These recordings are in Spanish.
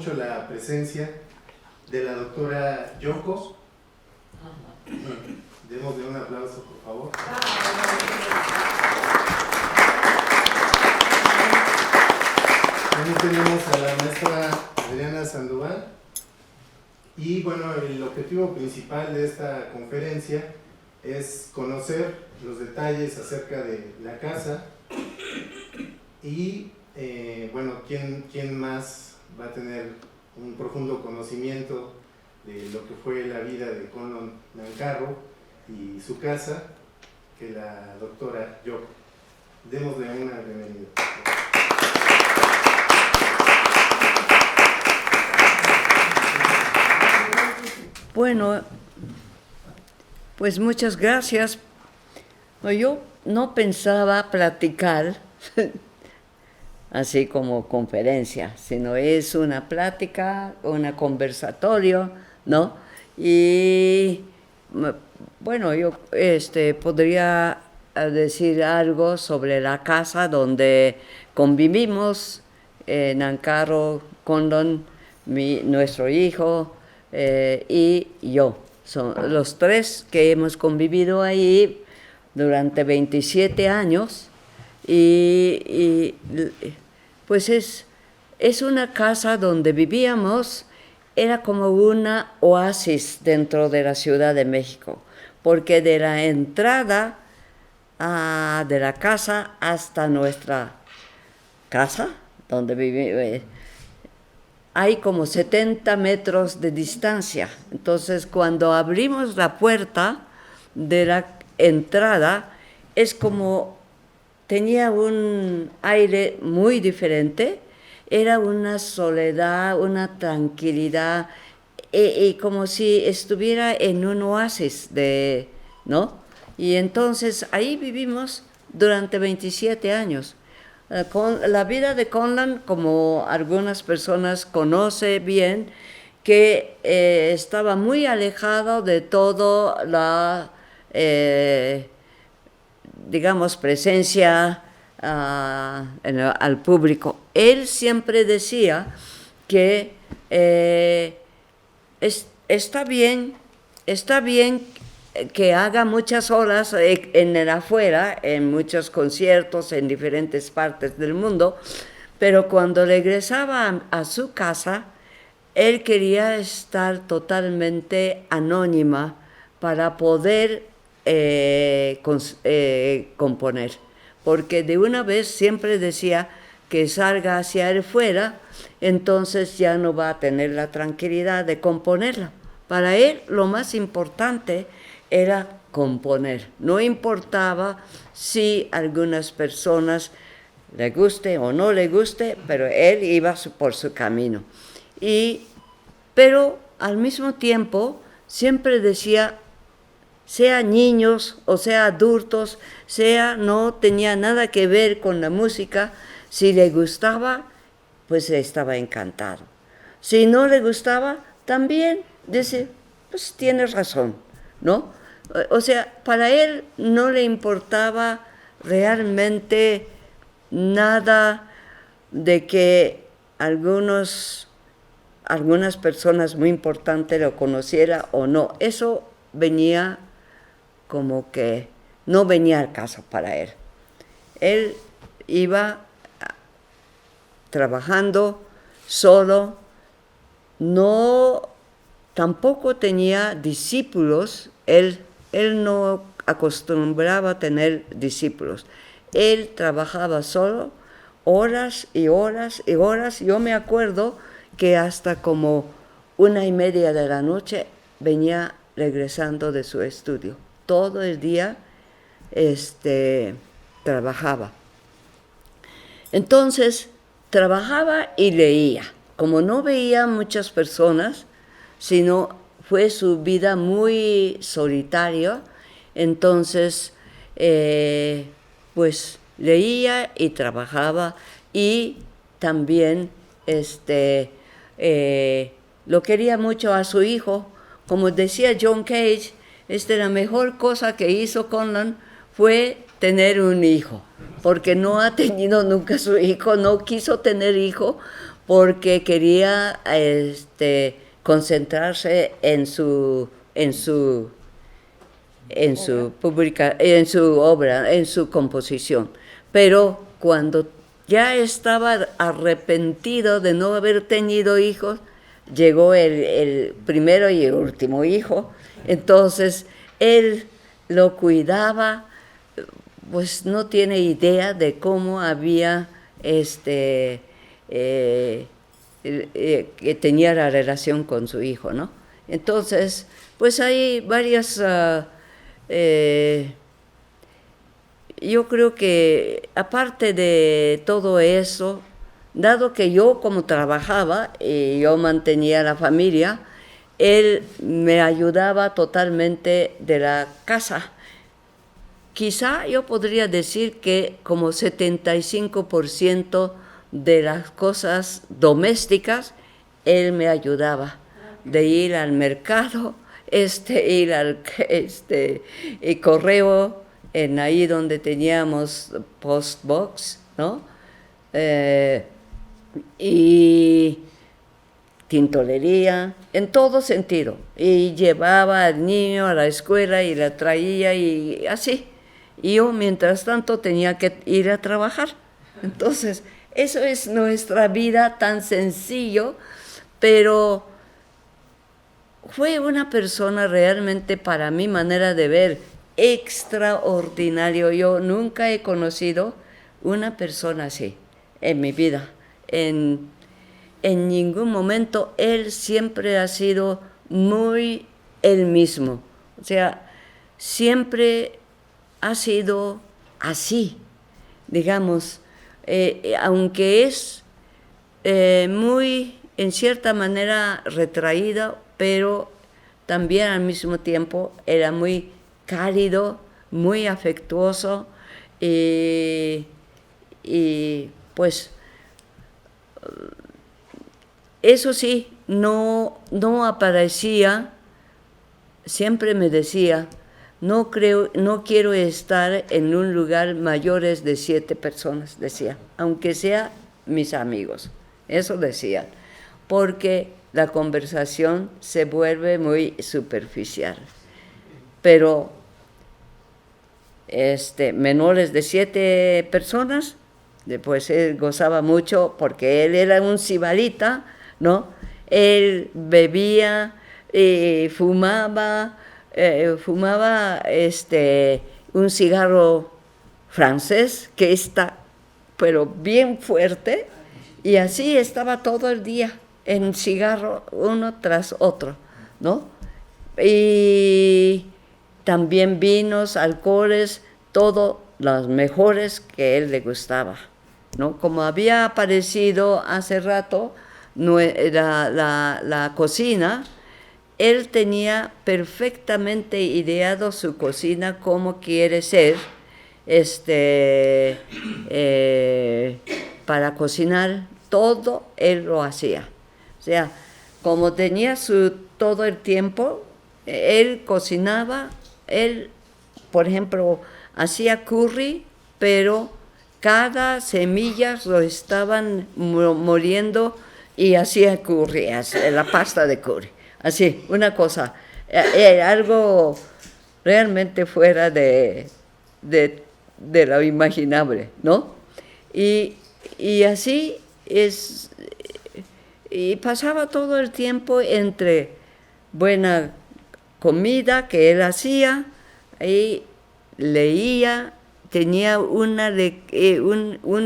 mucho la presencia de la doctora Yoko. Démosle un aplauso, por favor. También tenemos a la maestra Adriana Sandoval. Y bueno, el objetivo principal de esta conferencia es conocer los detalles acerca de la casa y bueno, ¿quién más va a tener un profundo conocimiento de lo que fue la vida de Conlon Nancarrow y su casa que la doctora Yoko? Démosle una bienvenida. Bueno, pues muchas gracias. Yo no pensaba platicar así como conferencia, sino es una plática, un conversatorio, ¿no? Y bueno, yo podría decir algo sobre la casa donde convivimos, Nancarrow, Conlon, nuestro hijo, y yo. Son los tres que hemos convivido ahí durante 27 años y pues es una casa donde vivíamos, era como una oasis dentro de la Ciudad de México, porque de la entrada de la casa hasta nuestra casa, donde vivimos, hay como 70 metros de distancia. Entonces, cuando abrimos la puerta de la entrada, es como tenía un aire muy diferente, era una soledad, una tranquilidad, y como si estuviera en un oasis, ¿no? Y entonces ahí vivimos durante 27 años. Con la vida de Conlon, como algunas personas conocen bien, que estaba muy alejado de toda la, digamos, presencia al público. Él siempre decía que está bien que haga muchas horas en el afuera, en muchos conciertos en diferentes partes del mundo, pero cuando regresaba a su casa, él quería estar totalmente anónima para poder componer, porque de una vez siempre decía que salga hacia afuera, entonces ya no va a tener la tranquilidad de componerla. Para él lo más importante era componer. No importaba si a algunas personas le guste o no le guste, pero él iba por su camino. Pero al mismo tiempo siempre decía, sea niños o sea adultos, no tenía nada que ver con la música, si le gustaba, pues estaba encantado. Si no le gustaba, también dice, pues tienes razón, ¿no? O sea, para él no le importaba realmente nada de que algunas personas muy importantes lo conocieran o no. Eso venía como que no venía al caso para él. Él iba trabajando solo, tampoco tenía discípulos. Él no acostumbraba a tener discípulos. Él trabajaba solo, horas y horas y horas. Yo me acuerdo que hasta como 1:30 de la noche venía regresando de su estudio. Todo el día trabajaba. Entonces, trabajaba y leía. Como no veía muchas personas, sino fue su vida muy solitaria, entonces pues leía y trabajaba y también lo quería mucho a su hijo. Como decía John Cage, la mejor cosa que hizo Conlon fue tener un hijo, porque no ha tenido nunca su hijo, no quiso tener hijo, porque quería concentrarse en su obra, en su composición. Pero cuando ya estaba arrepentido de no haber tenido hijos, llegó el primero y el último hijo. Entonces él lo cuidaba, pues no tiene idea de cómo había que tenía la relación con su hijo, ¿no? Entonces, pues hay varias yo creo que aparte de todo eso, dado que yo como trabajaba y yo mantenía la familia, él me ayudaba totalmente de la casa. Quizá yo podría decir que como 75% de las cosas domésticas, él me ayudaba, de ir al mercado, ir al correo, en ahí donde teníamos postbox, ¿no? Y tintorería, en todo sentido. Y llevaba al niño a la escuela y la traía y así. Y yo, mientras tanto, tenía que ir a trabajar. Entonces, eso es nuestra vida tan sencillo, pero fue una persona realmente, para mi manera de ver, extraordinario. Yo nunca he conocido una persona así en mi vida. En ningún momento él siempre ha sido muy él mismo. O sea, siempre ha sido así, digamos, aunque es muy, en cierta manera, retraído, pero también al mismo tiempo era muy cálido, muy afectuoso y pues eso sí, no aparecía, siempre me decía, no quiero estar en un lugar mayores de 7 personas, decía, aunque sea mis amigos, eso decía, porque la conversación se vuelve muy superficial. Pero menores de 7 personas, después él gozaba mucho porque él era un sibarita, ¿no? Él bebía, fumaba un cigarro francés que está, pero bien fuerte, y así estaba todo el día en cigarro uno tras otro, ¿no? Y también vinos, alcoholes, todo los mejores que él le gustaba, ¿no? Como había aparecido hace rato la cocina, él tenía perfectamente ideado su cocina, cómo quiere ser, para cocinar, todo él lo hacía. O sea, como tenía todo el tiempo, él cocinaba, él, por ejemplo, hacía curry, pero cada semilla lo estaban moliendo y hacía curry, la pasta de curry. Así, una cosa, algo realmente fuera de lo imaginable, ¿no? Y así es, y pasaba todo el tiempo entre buena comida que él hacía, y leía, tenía un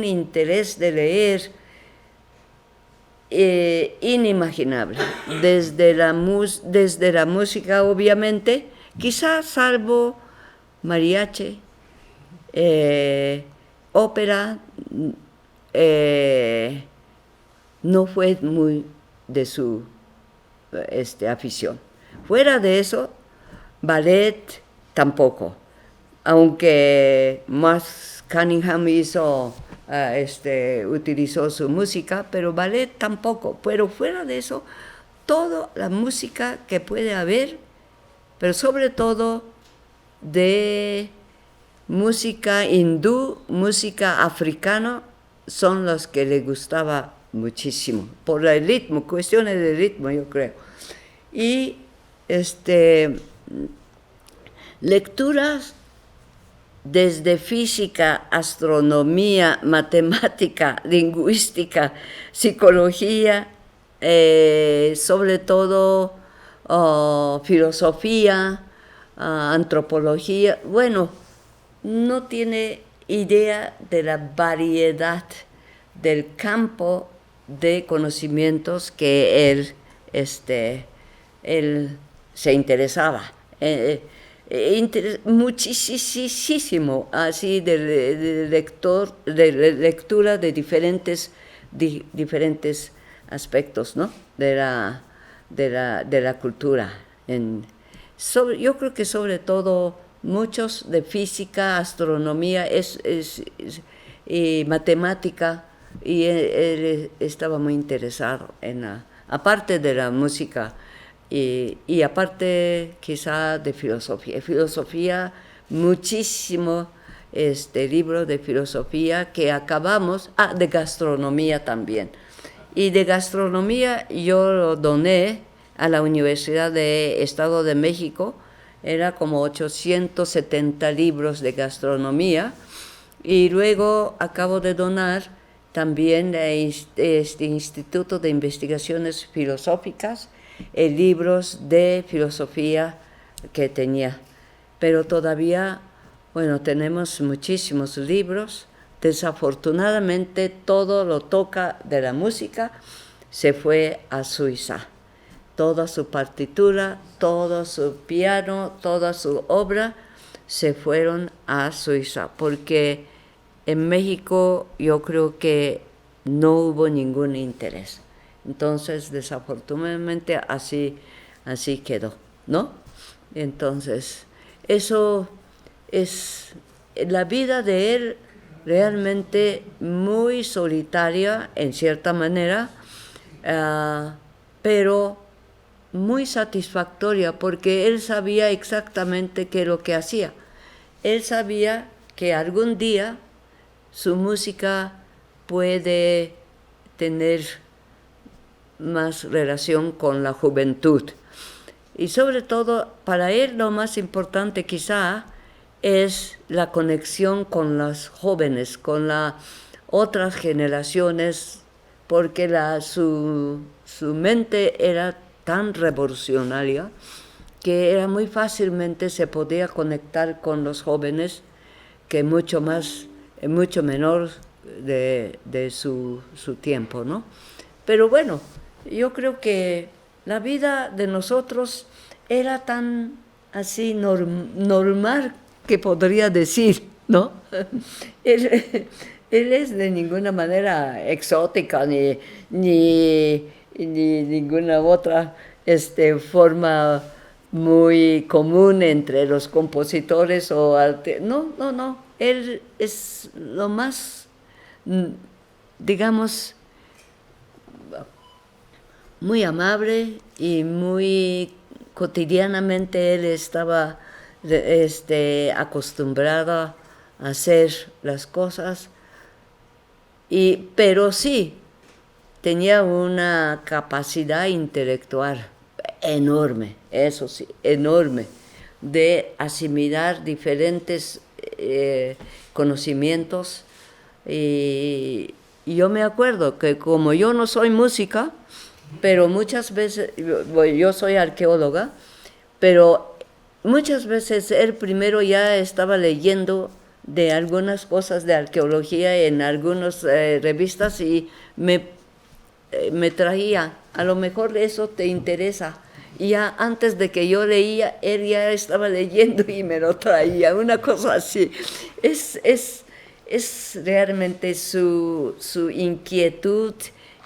interés de leer inimaginable, desde la música, obviamente, quizás salvo mariachi, ópera, no fue muy de su afición. Fuera de eso, ballet tampoco, aunque Max Cunningham utilizó su música, pero ballet tampoco. Pero fuera de eso, toda la música que puede haber, pero sobre todo de música hindú, música africana, son los que le gustaba muchísimo, por el ritmo, cuestiones de ritmo, yo creo. Y lecturas desde física, astronomía, matemática, lingüística, psicología, sobre todo filosofía, antropología. Bueno, no tiene idea de la variedad del campo de conocimientos que él se interesaba. Muchísimo así de lectura de diferentes aspectos, ¿no? de la cultura. Yo creo que sobre todo muchos de física, astronomía y matemática, y él estaba muy interesado aparte de la música y aparte quizá de filosofía, muchísimo libro de filosofía que acabamos, de gastronomía también. Y de gastronomía yo lo doné a la Universidad de Estado de México, era como 870 libros de gastronomía, y luego acabo de donar también a este Instituto de Investigaciones Filosóficas, libros de filosofía que tenía. Pero todavía, bueno, tenemos muchísimos libros. Desafortunadamente todo lo toca de la música, se fue a Suiza. Toda su partitura, todo su piano, toda su obra se fueron a Suiza, porque en México yo creo que no hubo ningún interés. Entonces, desafortunadamente, así quedó, ¿no? Entonces, eso es la vida de él, realmente muy solitaria en cierta manera, pero muy satisfactoria, porque él sabía exactamente qué es lo que hacía. Él sabía que algún día su música puede tener más relación con la juventud. Y sobre todo, para él lo más importante quizá es la conexión con los jóvenes, con las otras generaciones, porque su mente era tan revolucionaria que era muy fácilmente se podía conectar con los jóvenes, que mucho menor de su tiempo, ¿no? Pero bueno, yo creo que la vida de nosotros era tan así normal, que podría decir, ¿no? Él es de ninguna manera exótica ni ninguna otra forma muy común entre los compositores no. Él es lo más, digamos, muy amable, y muy cotidianamente él estaba acostumbrado a hacer las cosas, pero sí tenía una capacidad intelectual enorme, eso sí, enorme, de asimilar diferentes conocimientos. Y yo me acuerdo que, como yo no soy música, pero muchas veces, yo soy arqueóloga, pero muchas veces él primero ya estaba leyendo de algunas cosas de arqueología en algunas revistas, y me traía, a lo mejor eso te interesa. Y ya antes de que yo leía, él ya estaba leyendo y me lo traía, una cosa así. Es realmente su inquietud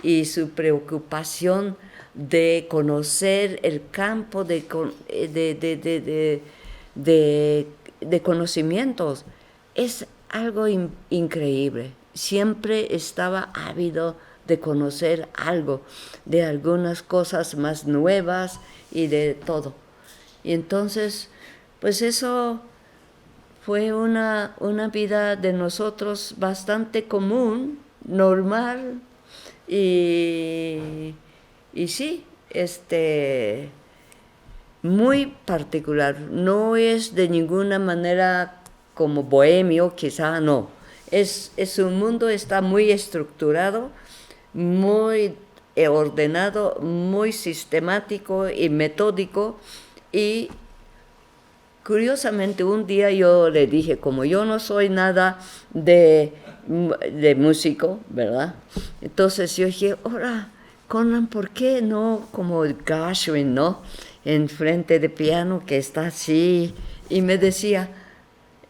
y su preocupación de conocer el campo de conocimientos. Es algo increíble. Siempre estaba ávido de conocer algo, de algunas cosas más nuevas y de todo. Y entonces, pues eso fue una vida de nosotros bastante común, normal, Y, y sí, muy particular. No es de ninguna manera como bohemio, quizá no. Es un mundo, está muy estructurado, muy ordenado, muy sistemático y metódico. Y curiosamente un día yo le dije, como yo no soy nada de músico, ¿verdad? Entonces yo dije, ahora, Conan, ¿por qué no como el Gershwin, ¿no? En frente de piano que está así. Y me decía,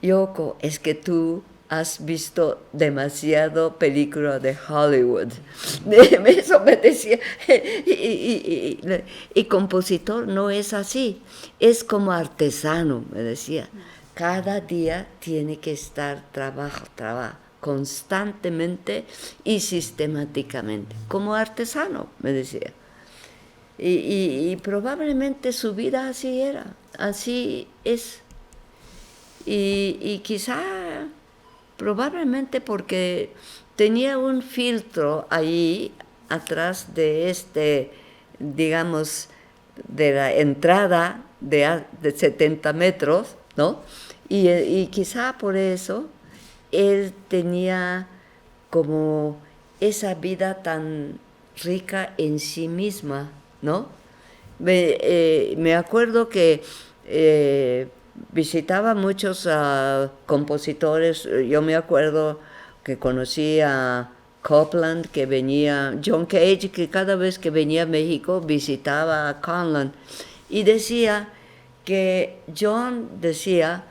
Yoko, es que tú has visto demasiado película de Hollywood. Eso me decía. Y compositor no es así, es como artesano, me decía. Cada día tiene que estar trabajo, constantemente y sistemáticamente, como artesano, me decía. Y probablemente su vida así era, así es. Y quizá, probablemente porque tenía un filtro ahí atrás de digamos, de la entrada de 70 metros, ¿no? Y quizá por eso él tenía como esa vida tan rica en sí misma, ¿no? Me acuerdo que visitaba muchos compositores. Yo me acuerdo que conocí a Copland, que venía, John Cage, que cada vez que venía a México visitaba a Conland. Y decía que John decía,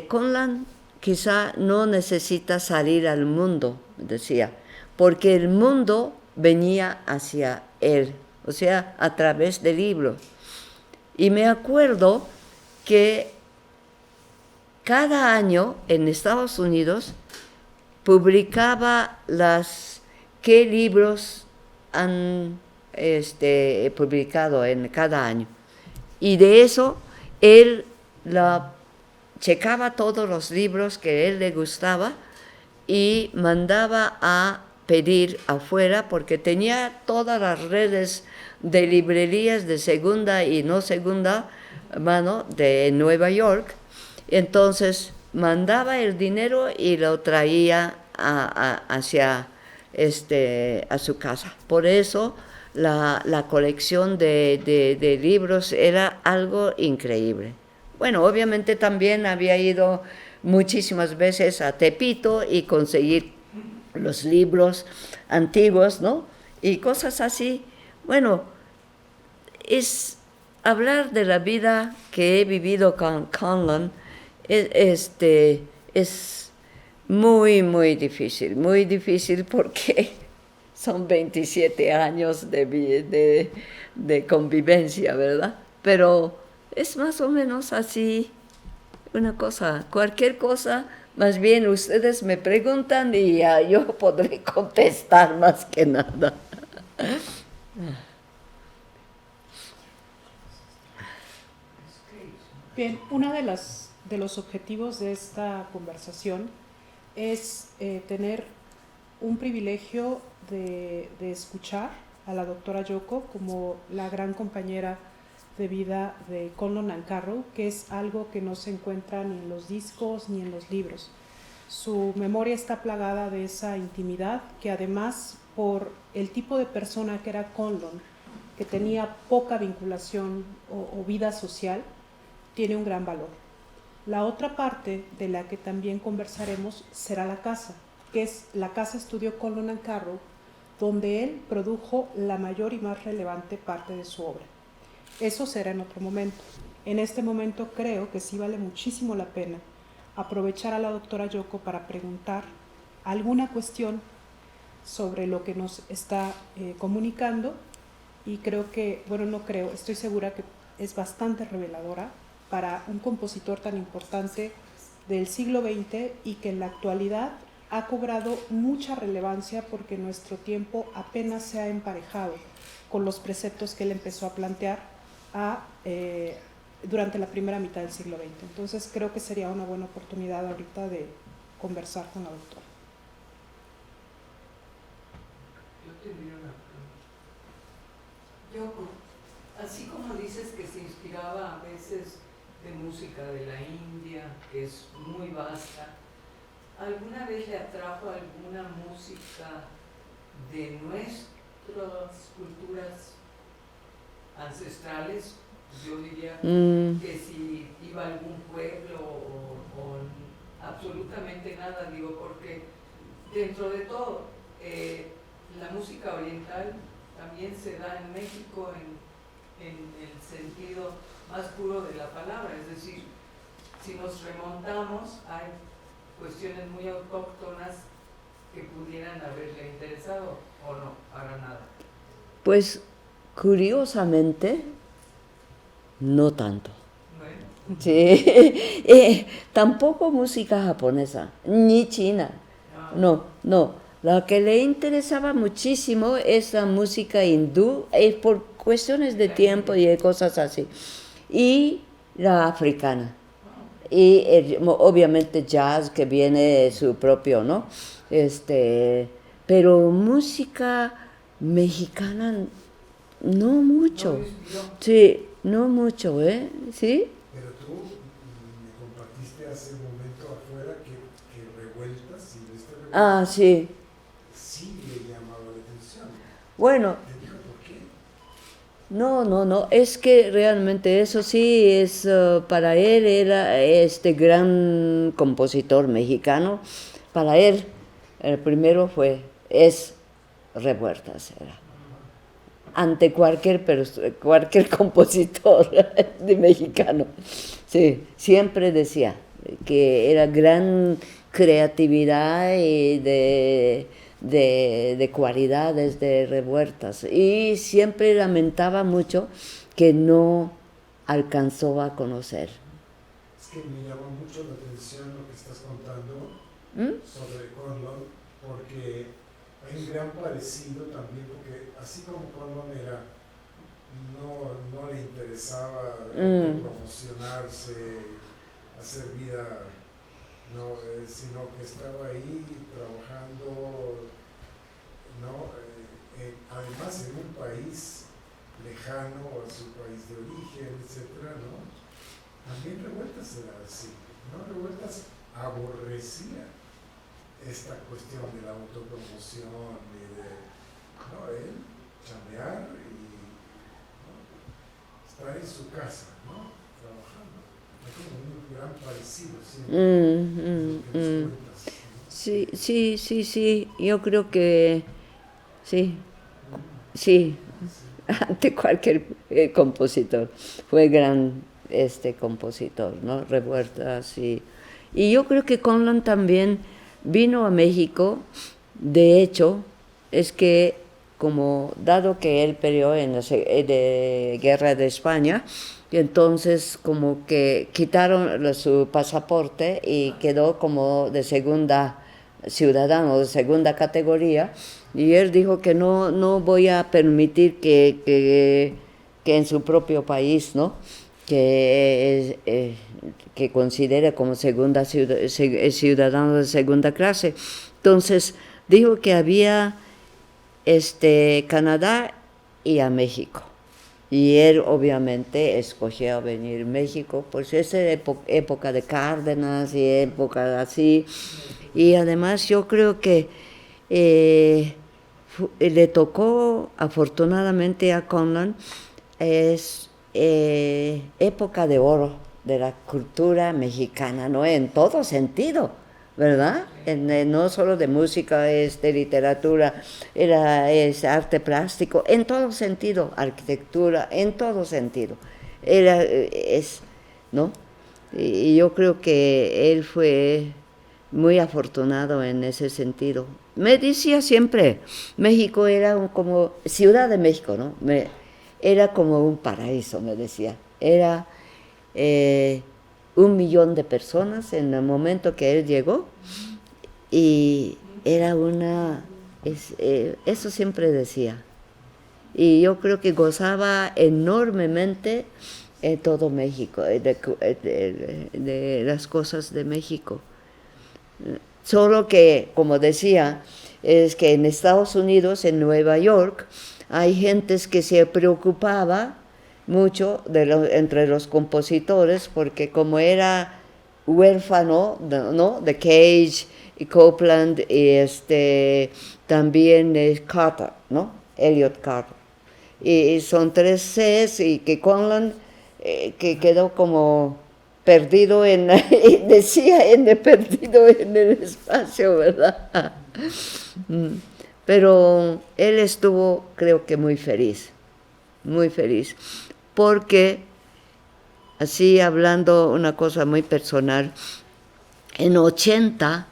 Conland quizá no necesita salir al mundo, decía, porque el mundo venía hacia él, o sea, a través de libros. Y me acuerdo que cada año en Estados Unidos publicaba qué libros han publicado en cada año. Y de eso él checaba todos los libros que a él le gustaba y mandaba a pedir afuera, porque tenía todas las redes de librerías de segunda y no segunda mano de Nueva York. Entonces mandaba el dinero y lo traía hacia a su casa. Por eso la colección de libros era algo increíble. Bueno, obviamente también había ido muchísimas veces a Tepito y conseguir los libros antiguos, ¿no? Y cosas así. Bueno, es hablar de la vida que he vivido con Conlon, es muy difícil porque son 27 años de convivencia, ¿verdad? Pero es más o menos así una cosa, cualquier cosa, más bien ustedes me preguntan y ya yo podré contestar más que nada. Bien, uno de los objetivos de esta conversación es tener un privilegio de escuchar a la doctora Yoko como la gran compañera de vida de Conlon Nancarrow, que es algo que no se encuentra ni en los discos ni en los libros. Su memoria está plagada de esa intimidad que, además, por el tipo de persona que era Conlon, que tenía poca vinculación o vida social, tiene un gran valor. La otra parte de la que también conversaremos será la casa, que es la casa estudio Conlon Nancarrow, donde él produjo la mayor y más relevante parte de su obra. Eso será en otro momento. En este momento creo que sí vale muchísimo la pena aprovechar a la doctora Yoko para preguntar alguna cuestión sobre lo que nos está comunicando, y creo que, bueno, no creo, estoy segura que es bastante reveladora para un compositor tan importante del siglo XX y que en la actualidad ha cobrado mucha relevancia porque nuestro tiempo apenas se ha emparejado con los preceptos que él empezó a plantear durante la primera mitad del siglo XX. Entonces creo que sería una buena oportunidad ahorita de conversar con la doctora. Yo tendría una pregunta. Yo, así como dices que se inspiraba a veces de música de la India, que es muy vasta, ¿alguna vez le atrajo alguna música de nuestras culturas ancestrales? Yo diría que si iba a algún pueblo o absolutamente nada, digo, porque dentro de todo, la música oriental también se da en México en el sentido más puro de la palabra, es decir, si nos remontamos, hay cuestiones muy autóctonas que pudieran haberle interesado o no, para nada. Pues curiosamente, no tanto. Bueno. Sí, tampoco música japonesa, ni china. No. Lo que le interesaba muchísimo es la música hindú, por cuestiones de tiempo y de cosas así. Y la africana. Y obviamente jazz, que viene su propio, ¿no? Pero música mexicana no mucho. Sí, no mucho, ¿eh? ¿Sí? Pero tú me compartiste hace un momento afuera que Revueltas, Silvestre Revueltas, Ah, sí. sí le llamaba la atención. Bueno, ¿Te dijo por qué? no, es que realmente eso sí es, para él era este gran compositor mexicano, para él el primero es Revueltas, era. Ante cualquier compositor de mexicano. Sí, siempre decía que era gran creatividad y de cualidades de Revueltas. Y siempre lamentaba mucho que no alcanzó a conocer. Es que me llama mucho la atención lo que estás contando sobre Conlon, porque hay un gran parecido también, porque así como Conlon era, no le interesaba promocionarse, hacer vida, sino que estaba ahí trabajando, además en un país lejano a su país de origen, etcétera, ¿no? También Revueltas era así, ¿no? Revueltas aborrecía esta cuestión de la autopromoción y él chambear y estar en su casa, ¿no? Trabajando. Hay como un gran parecido siempre en lo que nos cuentas, ¿no? Sí, yo creo que sí, ante cualquier compositor, fue gran compositor, ¿no? Revueltas y yo creo que Conlon también vino a México. De hecho, es que como dado que él peleó en la guerra de España, entonces como que quitaron su pasaporte y quedó como de segunda ciudadano, de segunda categoría, y él dijo que no voy a permitir que en su propio país, ¿no?, que considere como ciudadano de segunda clase. Entonces dijo que había Canadá y a México, y él obviamente escogió venir a México, pues esa época de Cárdenas y época así, y además yo creo que le tocó afortunadamente a Conlon, es época de oro de la cultura mexicana, ¿no? En todo sentido, ¿verdad? No solo de música, de literatura, es arte plástico, en todo sentido, arquitectura, en todo sentido. ¿No? Y yo creo que él fue muy afortunado en ese sentido. Me decía siempre, México era como Ciudad de México, ¿no? Era como un paraíso, me decía. Era 1 millón de personas en el momento que él llegó, y era eso siempre decía. Y yo creo que gozaba enormemente en todo México, de las cosas de México. Solo que, como decía, es que en Estados Unidos, en Nueva York, hay gentes que se preocupaba mucho entre los compositores, porque como era huérfano, ¿no? De Cage y Copland y también Carter, ¿no? Elliot Carter. Y son 3 Cs y que Conlon que quedó como perdido decía perdido en el espacio, ¿verdad? Pero él estuvo, creo que muy feliz, porque, así hablando una cosa muy personal, en 80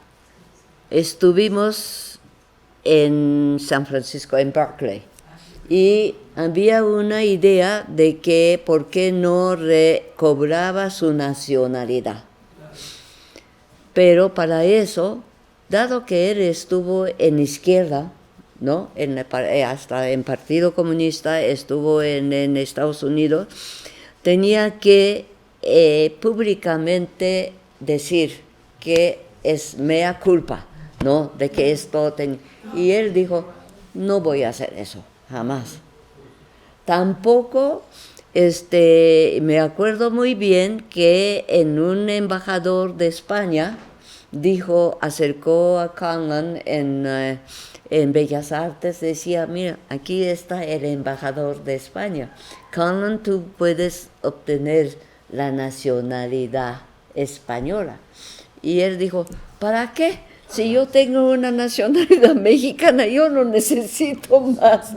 estuvimos en San Francisco, en Berkeley, y había una idea de que por qué no recobraba su nacionalidad. Pero para eso, dado que él estuvo en izquierda, ¿no? Hasta en Partido Comunista, estuvo en Estados Unidos, tenía que públicamente decir que es mea culpa, ¿no? De que esto y él dijo, no voy a hacer eso, jamás. Tampoco, me acuerdo muy bien que en un embajador de España acercó a Conlon en Bellas Artes, decía, mira, aquí está el embajador de España. Conlon, tú puedes obtener la nacionalidad española. Y él dijo, ¿para qué? Si yo tengo una nacionalidad mexicana, yo no necesito más.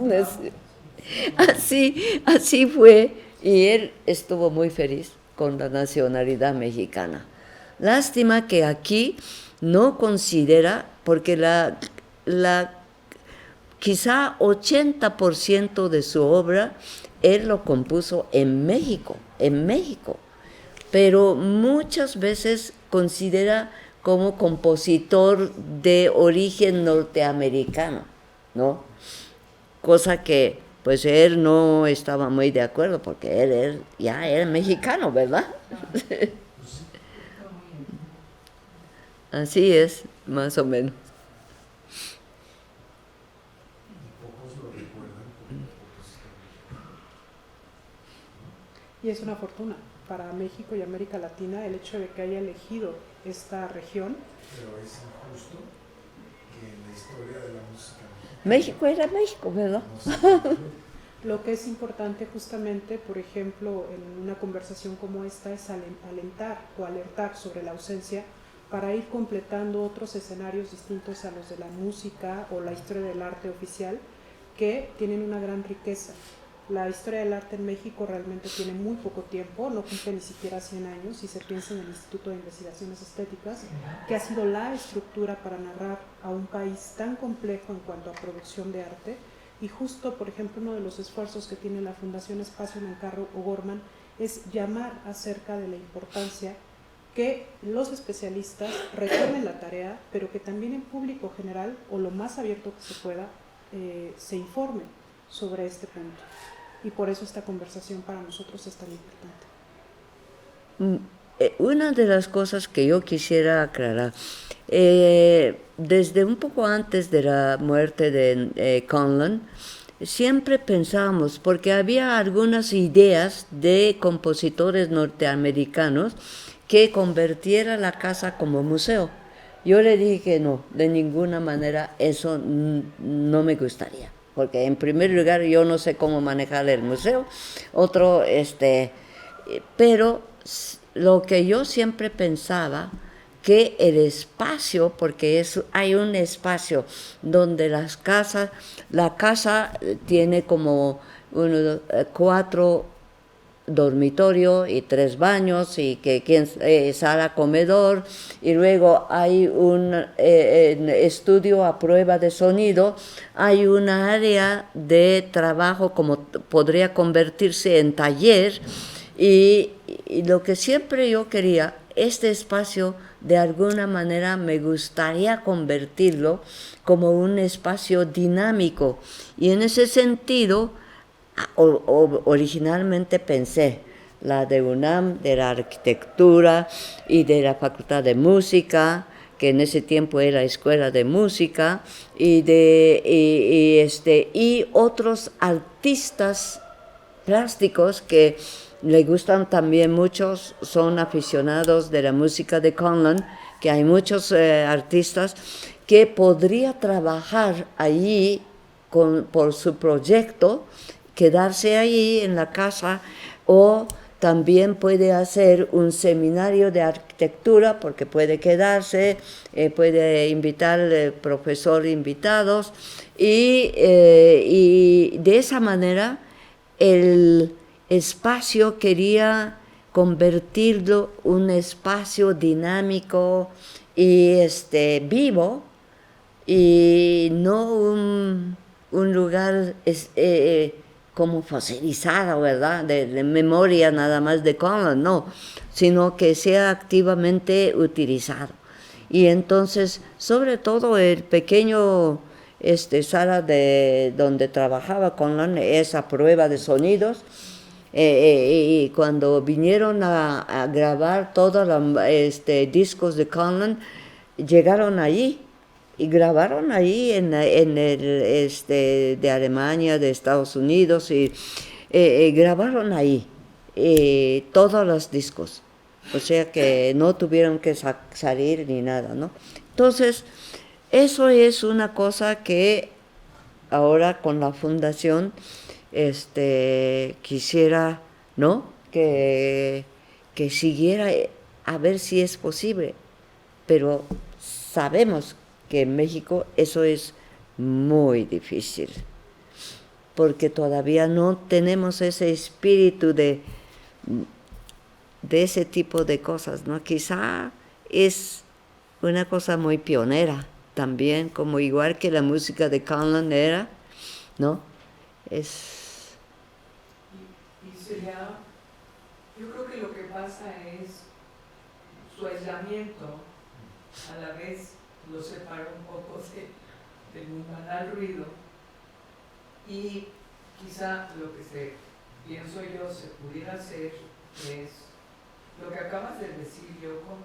Así fue, y él estuvo muy feliz con la nacionalidad mexicana. Lástima que aquí no considera, porque quizá 80% de su obra él lo compuso en México, pero muchas veces considera como compositor de origen norteamericano, ¿no? Cosa que pues él no estaba muy de acuerdo, porque él ya era mexicano, ¿verdad? Así es, más o menos. Y es una fortuna para México y América Latina el hecho de que haya elegido esta región. Pero es injusto que en la historia de la música México era México, ¿verdad? Lo que es importante justamente, por ejemplo, en una conversación como esta, es alentar o alertar sobre la ausencia para ir completando otros escenarios distintos a los de la música o la historia del arte oficial, que tienen una gran riqueza. La historia del arte en México realmente tiene muy poco tiempo, no cumple ni siquiera 100 años, si se piensa en el Instituto de Investigaciones Estéticas, que ha sido la estructura para narrar a un país tan complejo en cuanto a producción de arte. Y justo, por ejemplo, uno de los esfuerzos que tiene la Fundación Espacio Nancarrow O'Gorman es llamar acerca de la importancia que los especialistas retomen la tarea, pero que también el público general, o lo más abierto que se pueda, se informe sobre este punto. Y por eso esta conversación para nosotros es tan importante. Una de las cosas que yo quisiera aclarar, desde un poco antes de la muerte de Conlon, siempre pensábamos, porque había algunas ideas de compositores norteamericanos que convirtiera la casa como museo. Yo le dije que no, de ninguna manera eso no me gustaría, porque en primer lugar yo no sé cómo manejar el museo, pero lo que yo siempre pensaba, que el espacio, porque hay un espacio donde la casa tiene como 4 dormitorio y 3 baños y sala comedor, y luego hay un estudio a prueba de sonido, hay una área de trabajo como podría convertirse en taller, y lo que siempre yo quería, este espacio de alguna manera me gustaría convertirlo como un espacio dinámico, y en ese sentido originalmente pensé la de UNAM, de la arquitectura y de la Facultad de Música, que en ese tiempo era escuela de música, y otros artistas plásticos que le gustan también muchos, son aficionados de la música de Conlon, que hay muchos artistas que podría trabajar allí por su proyecto, quedarse ahí en la casa, o también puede hacer un seminario de arquitectura, porque puede quedarse, puede invitar profesor invitados, y de esa manera el espacio quería convertirlo en un espacio dinámico y vivo, y no un lugar como fosilizado, ¿verdad? De memoria nada más de Conlon, no, sino que sea activamente utilizado. Y entonces, sobre todo el pequeño sala donde trabajaba Conlon, esa prueba de sonidos, y cuando vinieron a grabar todos los discos de Conlon, llegaron allí y grabaron ahí en el de Alemania, de Estados Unidos, y grabaron ahí todos los discos, o sea que no tuvieron que salir ni nada, ¿no? Entonces, eso es una cosa que ahora con la fundación quisiera, ¿no?, que siguiera, a ver si es posible, pero sabemos que en México eso es muy difícil, porque todavía no tenemos ese espíritu de ese tipo de cosas, ¿no? Quizá es una cosa muy pionera también, como igual que la música de Conlon era, ¿no? Y sería, yo creo que lo que pasa es su aislamiento, a la vez lo separa un poco del mundanal ruido, y quizá lo que pienso yo se pudiera hacer es lo que acabas de decir, Yoko,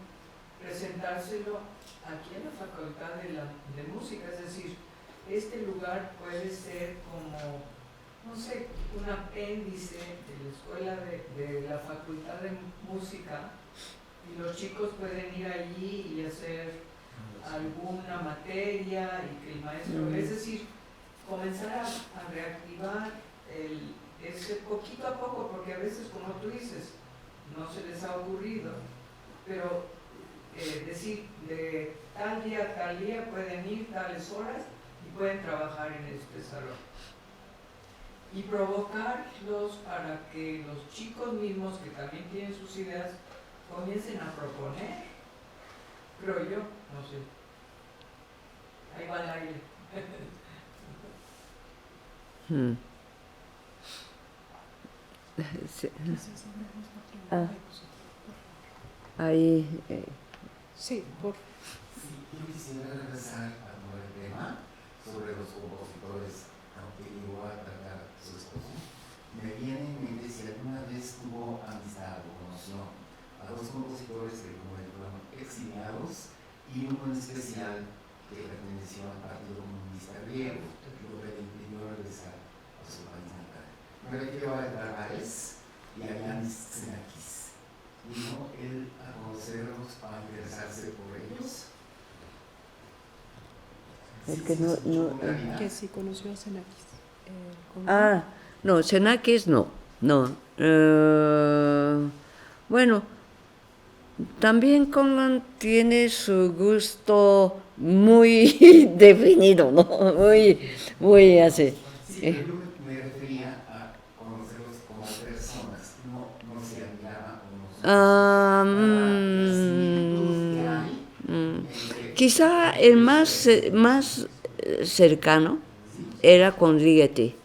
presentárselo aquí en la Facultad de Música, es decir, este lugar puede ser como, no sé, un apéndice de la escuela de la Facultad de Música, y los chicos pueden ir allí y hacer alguna materia, y que el maestro, es decir, comenzar a reactivar ese poquito a poco, porque a veces, como tú dices, no se les ha ocurrido, pero decir, de tal día a tal día pueden ir tales horas y pueden trabajar en este salón, y provocarlos para que los chicos mismos, que también tienen sus ideas, comiencen a proponer, creo yo, no sé. Ahí va el aire. Sí. Ahí. Sí, por. Sí, yo quisiera regresar a un tema sobre los compositores, aunque yo voy a tratar a su esposo. Me viene en mente si alguna vez tuvo amistad o conoció a dos compositores que fueron exiliados, y uno en especial que perteneció al Partido Comunista Griego, luego le impidió regresar a su país natal. Me refiero a Barbares y a Yanis Xenakis. ¿Vino él a conocerlos, a interesarse por ellos? Es que no, Que sí conoció a Xenakis. No, Xenakis no. Bueno, también Conlon tiene su gusto muy definido, ¿no? Muy así. Sí, pero yo me refería a conocerlos como personas, no se admiraba Quizá el más cercano era con Ligeti.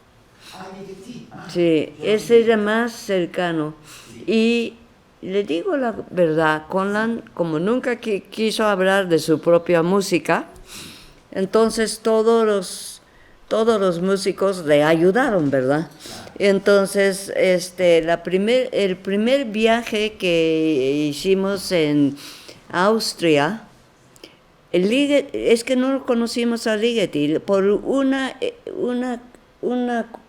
Sí, ese era más cercano. Y le digo la verdad, Conlon, como nunca quiso hablar de su propia música, entonces todos los músicos le ayudaron, ¿verdad? Entonces, el primer viaje que hicimos en Austria, Es que no conocimos a Ligeti por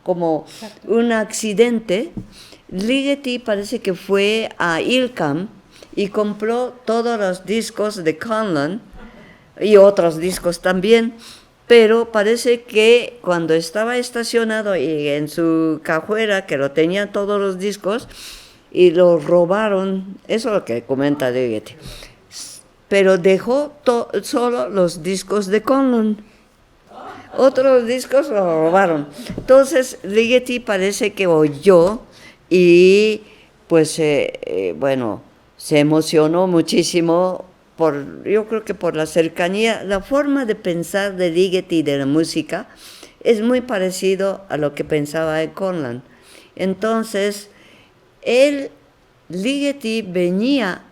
como un accidente. Ligeti parece que fue a Ilkam y compró todos los discos de Conlon y otros discos también, pero parece que cuando estaba estacionado y en su cajuela, que lo tenían todos los discos, y los robaron, eso es lo que comenta Ligeti, pero dejó solo los discos de Conlon. Otros discos lo robaron. Entonces Ligeti parece que oyó y pues bueno, se emocionó muchísimo yo creo que por la cercanía, la forma de pensar de Ligeti de la música es muy parecido a lo que pensaba de Conlon. Entonces Ligeti venía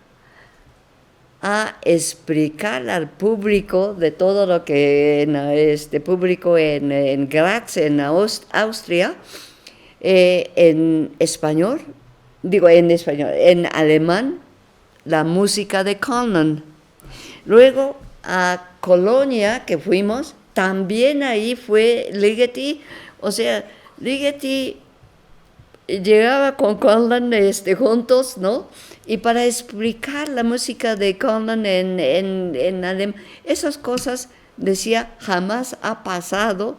a explicar al público de todo lo que este público en Graz, en Austria, en español, en alemán, la música de Conlon. Luego a Colonia, que fuimos, también ahí fue Ligeti, o sea, Ligeti llegaba con Conlon juntos, ¿no? Y para explicar la música de Conlon en alemán, esas cosas, decía, jamás ha pasado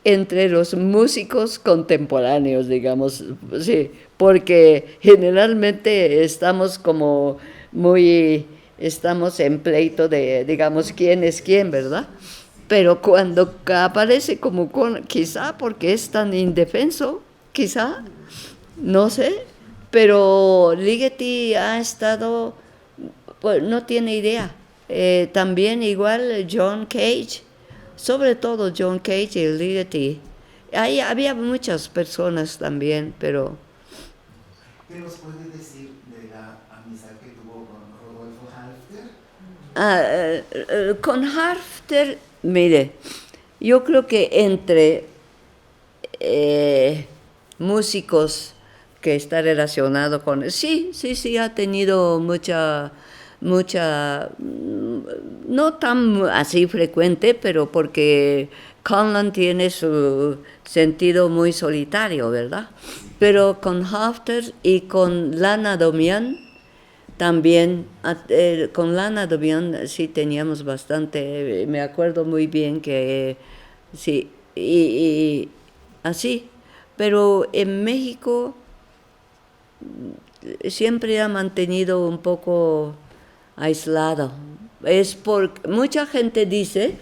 entre los músicos contemporáneos, digamos, sí, porque generalmente estamos estamos en pleito de, digamos, quién es quién, ¿verdad? Pero cuando aparece quizá porque es tan indefenso, quizá, no sé, pero Ligeti ha estado, pues no tiene idea. También igual John Cage, sobre todo John Cage y Ligeti. Ahí había muchas personas también, pero... ¿Qué nos puede decir de la amistad que tuvo con Rodolfo Halfter? Con Halfter, mire, yo creo que entre músicos que está relacionado con... Sí, ha tenido mucha, no tan así frecuente, pero porque Conlon tiene su sentido muy solitario, ¿verdad? Pero con Halfter y con Lana Domian también, con Lana Domian sí teníamos bastante, me acuerdo muy bien que sí, y así, pero en México siempre ha mantenido un poco aislado. Mucha gente dice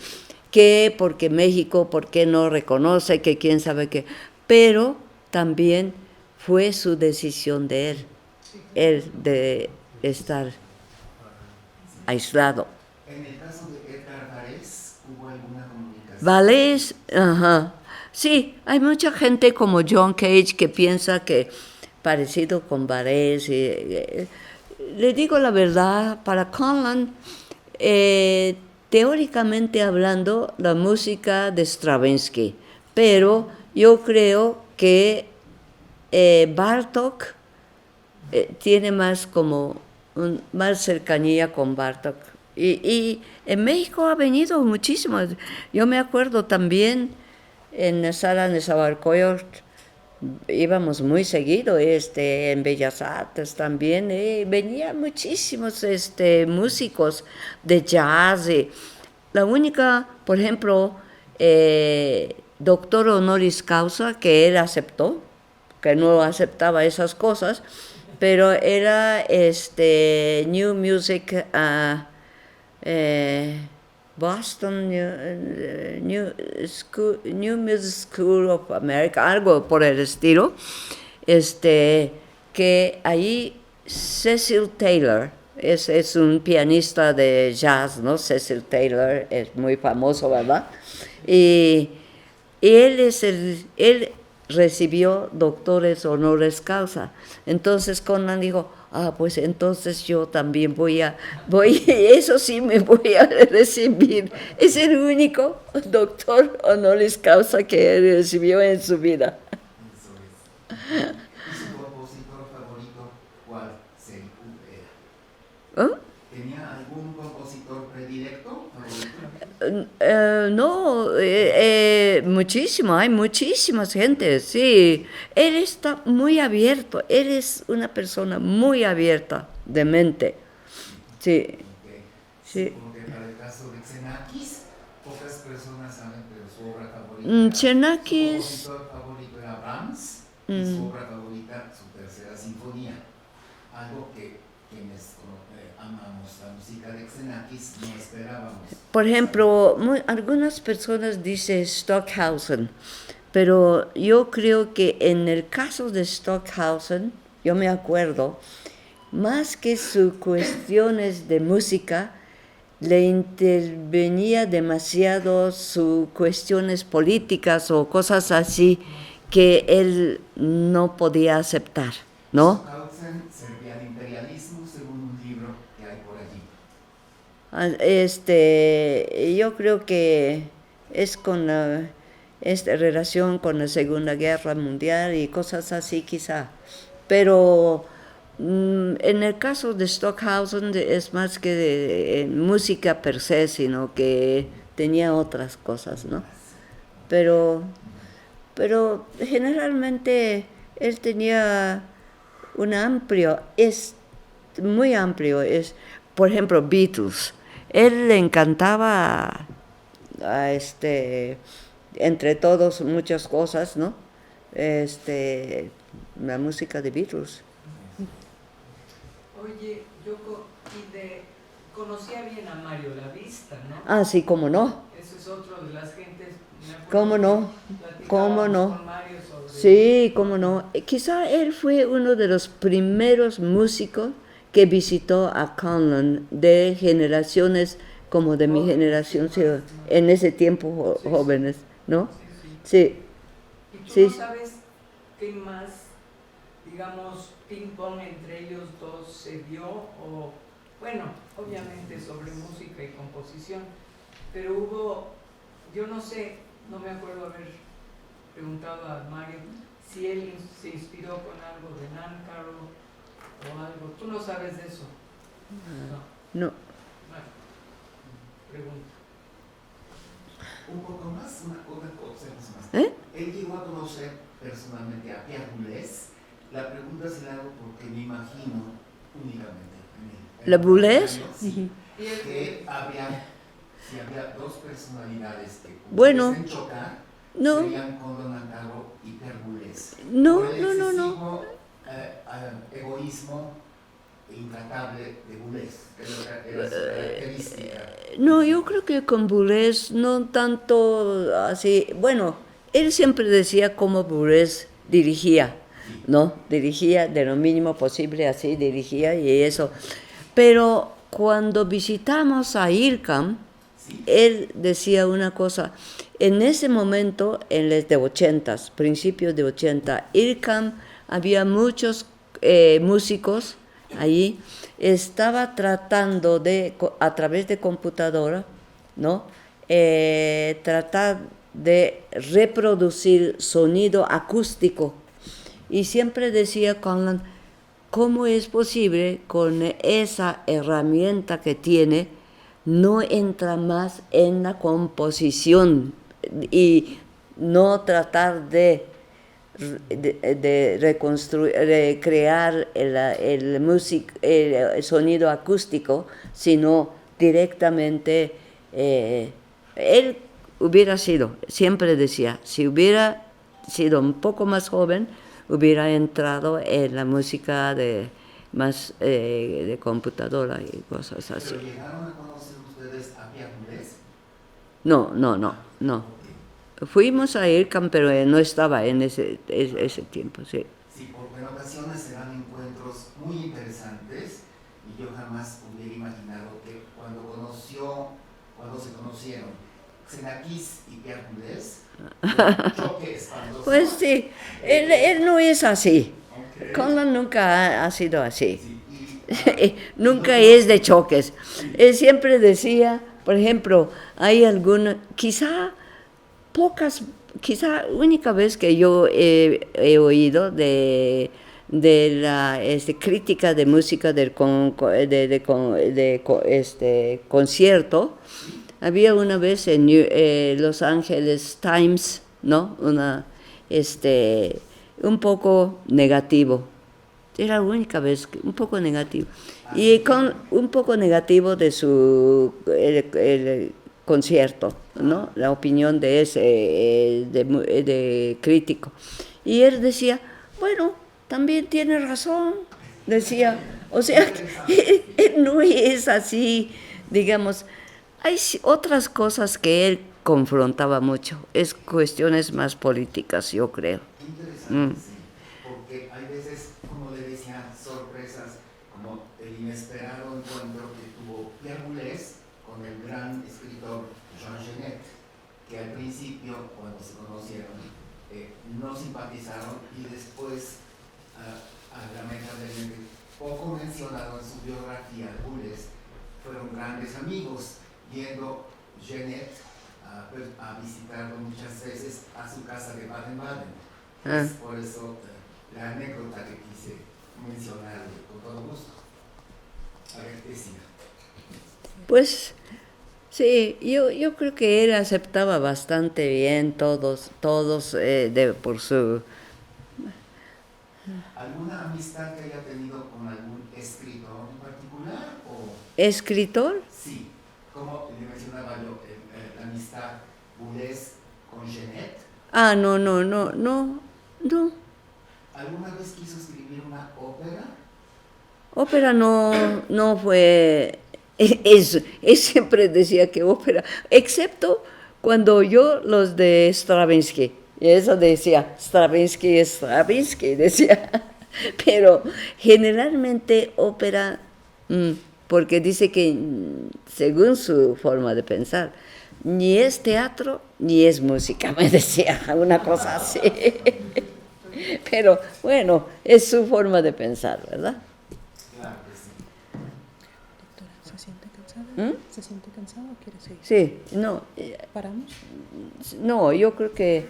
que porque México, ¿por qué no reconoce? Que quién sabe qué. Pero también fue su decisión de él de estar aislado. En el caso de Edgar Varese, ¿hubo alguna comunicación? Varese, ajá. Sí, hay mucha gente como John Cage que piensa que parecido con Varese. Le digo la verdad, para Conlon, teóricamente hablando, la música de Stravinsky, pero yo creo que Bartók tiene más más cercanía con Bartók. Y en México ha venido muchísimo. Yo me acuerdo también en la sala de Nezahualcóyotl, íbamos muy seguido, en Bellas Artes también, venían muchísimos músicos de jazz. La única, por ejemplo, doctor honoris causa que él aceptó, que no aceptaba esas cosas, pero era New Music, Boston New Music School of America, algo por el estilo, que ahí Cecil Taylor es un pianista de jazz, ¿no? Cecil Taylor es muy famoso, ¿verdad? Y él recibió doctores honoris causa. Entonces Conlon dijo, pues entonces yo también eso sí me voy a recibir. Es el único doctor honoris causa que él recibió en su vida. Eso es. ¿Y su compositor favorito cuál era? ¿Oh? ¿Tenía algún compositor predilecto? No, muchísimo, hay muchísimas gente, sí. Él está muy abierto, él es una persona muy abierta de mente, sí. Okay. Sí. Como que para el caso de Xenakis, pocas personas saben, pero su obra favorita, Xenakis, su compositor favorito era Brahms, y su obra favorita, su tercera sinfonía. Algo que quienes amamos la música de Xenakis no esperábamos. por ejemplo, algunas personas dicen Stockhausen, pero yo creo que en el caso de Stockhausen, yo me acuerdo, más que sus cuestiones de música, le intervenía demasiado sus cuestiones políticas o cosas así que él no podía aceptar, ¿no? Stockhausen servía al imperialismo según un libro que hay por allí. Yo creo que es con esta relación con la Segunda Guerra Mundial y cosas así quizá, pero en el caso de Stockhausen es más que de música per se, sino que tenía otras cosas, ¿no? Pero generalmente él tenía un amplio, es muy amplio, por ejemplo, Beatles. Él le encantaba entre todos muchas cosas, ¿no? La música de Beatles. Oye, yo conocía bien a Mario Lavista, ¿no? Ah, sí, cómo no. Ese es otro de las gentes. ¿Cómo no? ¿Cómo no? Con Mario sobre... Sí, cómo no. Quizá él fue uno de los primeros músicos que visitó a Conlon de generaciones como de mi generación, sí, en ese tiempo jóvenes, ¿no? Sí. ¿Y tú Sí. no sabes qué más, digamos, ping-pong entre ellos dos se dio? O, bueno, obviamente sobre música y composición, pero hubo, yo no sé, no me acuerdo haber preguntado a Mario si él se inspiró con algo de Nancaro o algo. ¿Tú no sabes de eso? No. No. Bueno, pregunta. Un poco más, una cosa más. Él llegó a conocer personalmente a Pierre Boulez. La pregunta se la hago porque me imagino únicamente ¿La Boulez? Sí, que si había dos personalidades que bueno, pudiesen chocar, no. serían Condon Nancaro y Pierre Boulez. No, por el no, no, no. excesivo, egoísmo intratable de Boulez, que era su característica. No, yo creo que con Boulez no tanto así. Bueno, él siempre decía cómo Boulez dirigía, ¿no? Dirigía de lo mínimo posible, así dirigía y eso. Pero cuando visitamos a IRCAM, él decía una cosa. En ese momento, en los de 80, principios de 80, IRCAM había muchos músicos allí, estaba tratando de, a través de computadora, ¿no? Tratar de reproducir sonido acústico. Y siempre decía Conlon, ¿cómo es posible con esa herramienta que tiene no entra más en la composición y no tratar de reconstruir, de crear el sonido acústico, sino directamente él hubiera sido, siempre decía, si hubiera sido un poco más joven, hubiera entrado en la música más de computadora y cosas así. ¿Pero llegaron a conocer ustedes a Pierre Boulez? No. Fuimos a IRCAM, pero no estaba en ese tiempo, sí. Sí, porque en ocasiones se dan encuentros muy interesantes y yo jamás hubiera imaginado que cuando se conocieron Xenakis y Pierre Boulez, choque espantoso. Pues sí, él no es así. Okay. Conlon nunca ha sido así. Sí, nunca es de choques. Él siempre decía, por ejemplo, hay alguna, quizá única vez que yo he oído de la crítica de música del concierto, Había una vez en Los Angeles Times, ¿no? Un poco negativo. Era la única vez, un poco negativo. Y con un poco negativo de el concierto, ¿no? La opinión de ese de crítico. Y él decía, bueno, también tiene razón, decía. O sea, no es así, digamos. Hay otras cosas que él confrontaba mucho, es cuestiones más políticas, yo creo. Interesante, sí, porque hay veces, como le decía, sorpresas, como el inesperado encuentro que tuvo Pierre Boulez con el gran escritor Jean Genet, que al principio, cuando se conocieron, no simpatizaron y después, lamentablemente, poco mencionado en su biografía, Boulez, fueron grandes amigos, yendo Genet a visitarlo muchas veces a su casa de Baden-Baden. Por eso la anécdota que quise mencionar con todo gusto. A ver, decía. Pues sí, yo creo que él aceptaba bastante bien todos por su... ¿Alguna amistad que haya tenido con algún escritor en particular? ¿Escritor? Sí, como le mencionaba yo, la amistad Boulez con Genet. No. ¿Alguna vez quiso escribir una ópera? Ópera no fue... Él siempre decía que ópera, excepto cuando oyó los de Stravinsky. Y eso decía, Stravinsky, decía. Pero generalmente ópera, porque dice que, según su forma de pensar, ni es teatro ni es música, me decía, una cosa así. Pero bueno, es su forma de pensar, ¿verdad? Claro que sí. Doctora, ¿se siente cansada? ¿Se siente cansada o quiere seguir? Sí, no. ¿Paramos? No, yo creo que,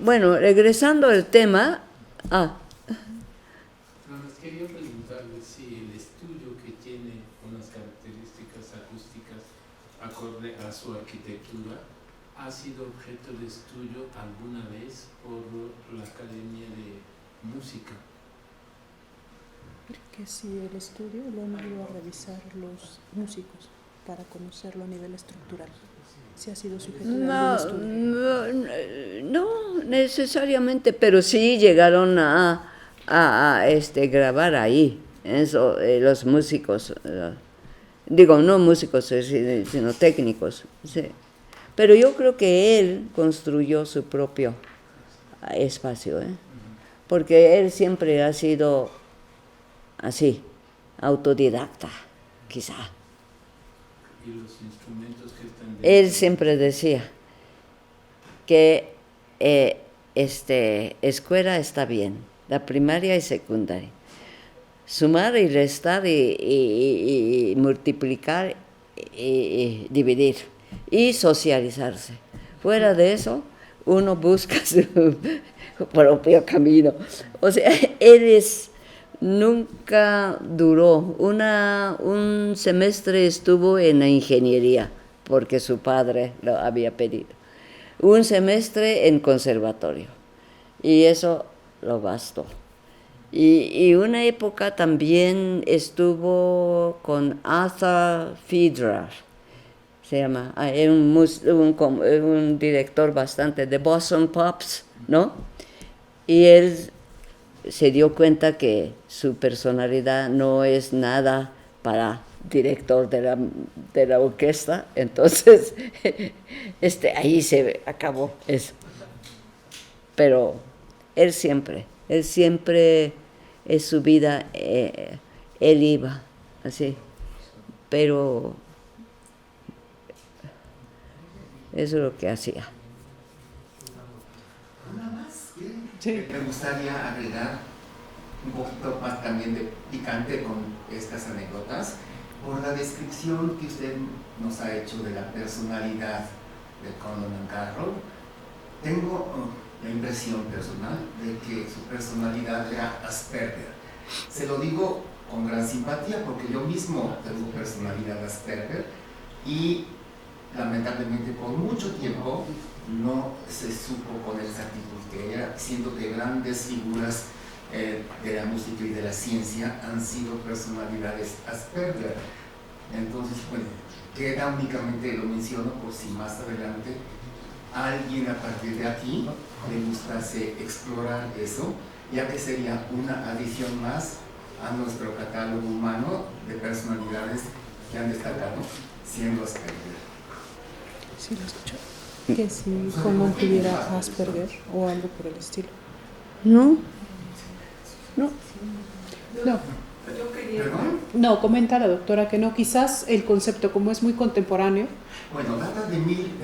bueno, regresando al tema, Les quería preguntarle si el estudio que tiene unas características acústicas acorde a su arquitectura ha sido objeto de estudio alguna vez por la Academia de Música. Porque si el estudio lo han ido a revisar los músicos para conocerlo a nivel estructural, si ha sido sujeto de algún estudio. No necesariamente, pero sí llegaron a grabar ahí, eso, los músicos, digo, no músicos, sino técnicos, sí. Pero yo creo que él construyó su propio espacio, porque él siempre ha sido así, autodidacta, quizá. ¿Y los instrumentos que están dentro? Él siempre decía que escuela está bien, la primaria y secundaria. Sumar y restar y multiplicar y dividir y socializarse. Fuera de eso, uno busca su propio camino. O sea, nunca duró. Un semestre estuvo en la ingeniería, porque su padre lo había pedido. Un semestre en conservatorio, y eso lo bastó. Y una época también estuvo con Arthur Fiedler, se llama, era un director bastante de Boston Pops, ¿no? Y él se dio cuenta que su personalidad no es nada para director de la orquesta, entonces ahí se acabó eso. Pero él siempre es su vida, él iba así, pero eso es lo que hacía. Nada más, Sí. me gustaría agregar un poquito más también de picante con estas anécdotas, por la descripción que usted nos ha hecho de la personalidad de Conlon Carroll. Tengo la impresión personal de que su personalidad era Asperger. Se lo digo con gran simpatía porque yo mismo tengo personalidad Asperger y lamentablemente por mucho tiempo no se supo con exactitud que era, siendo que grandes figuras de la música y de la ciencia han sido personalidades Asperger. Entonces, bueno, queda únicamente, lo menciono por si más adelante alguien a partir de aquí le gustase explorar eso, ya que sería una adición más a nuestro catálogo humano de personalidades que han destacado siendo Asperger. Sí, lo escucho. Que si Conlon tuviera Asperger o algo por el estilo. No, no. No, Yo quería... ¿Perdón? no, comenta la doctora que no, quizás el concepto como es muy contemporáneo. Bueno, data de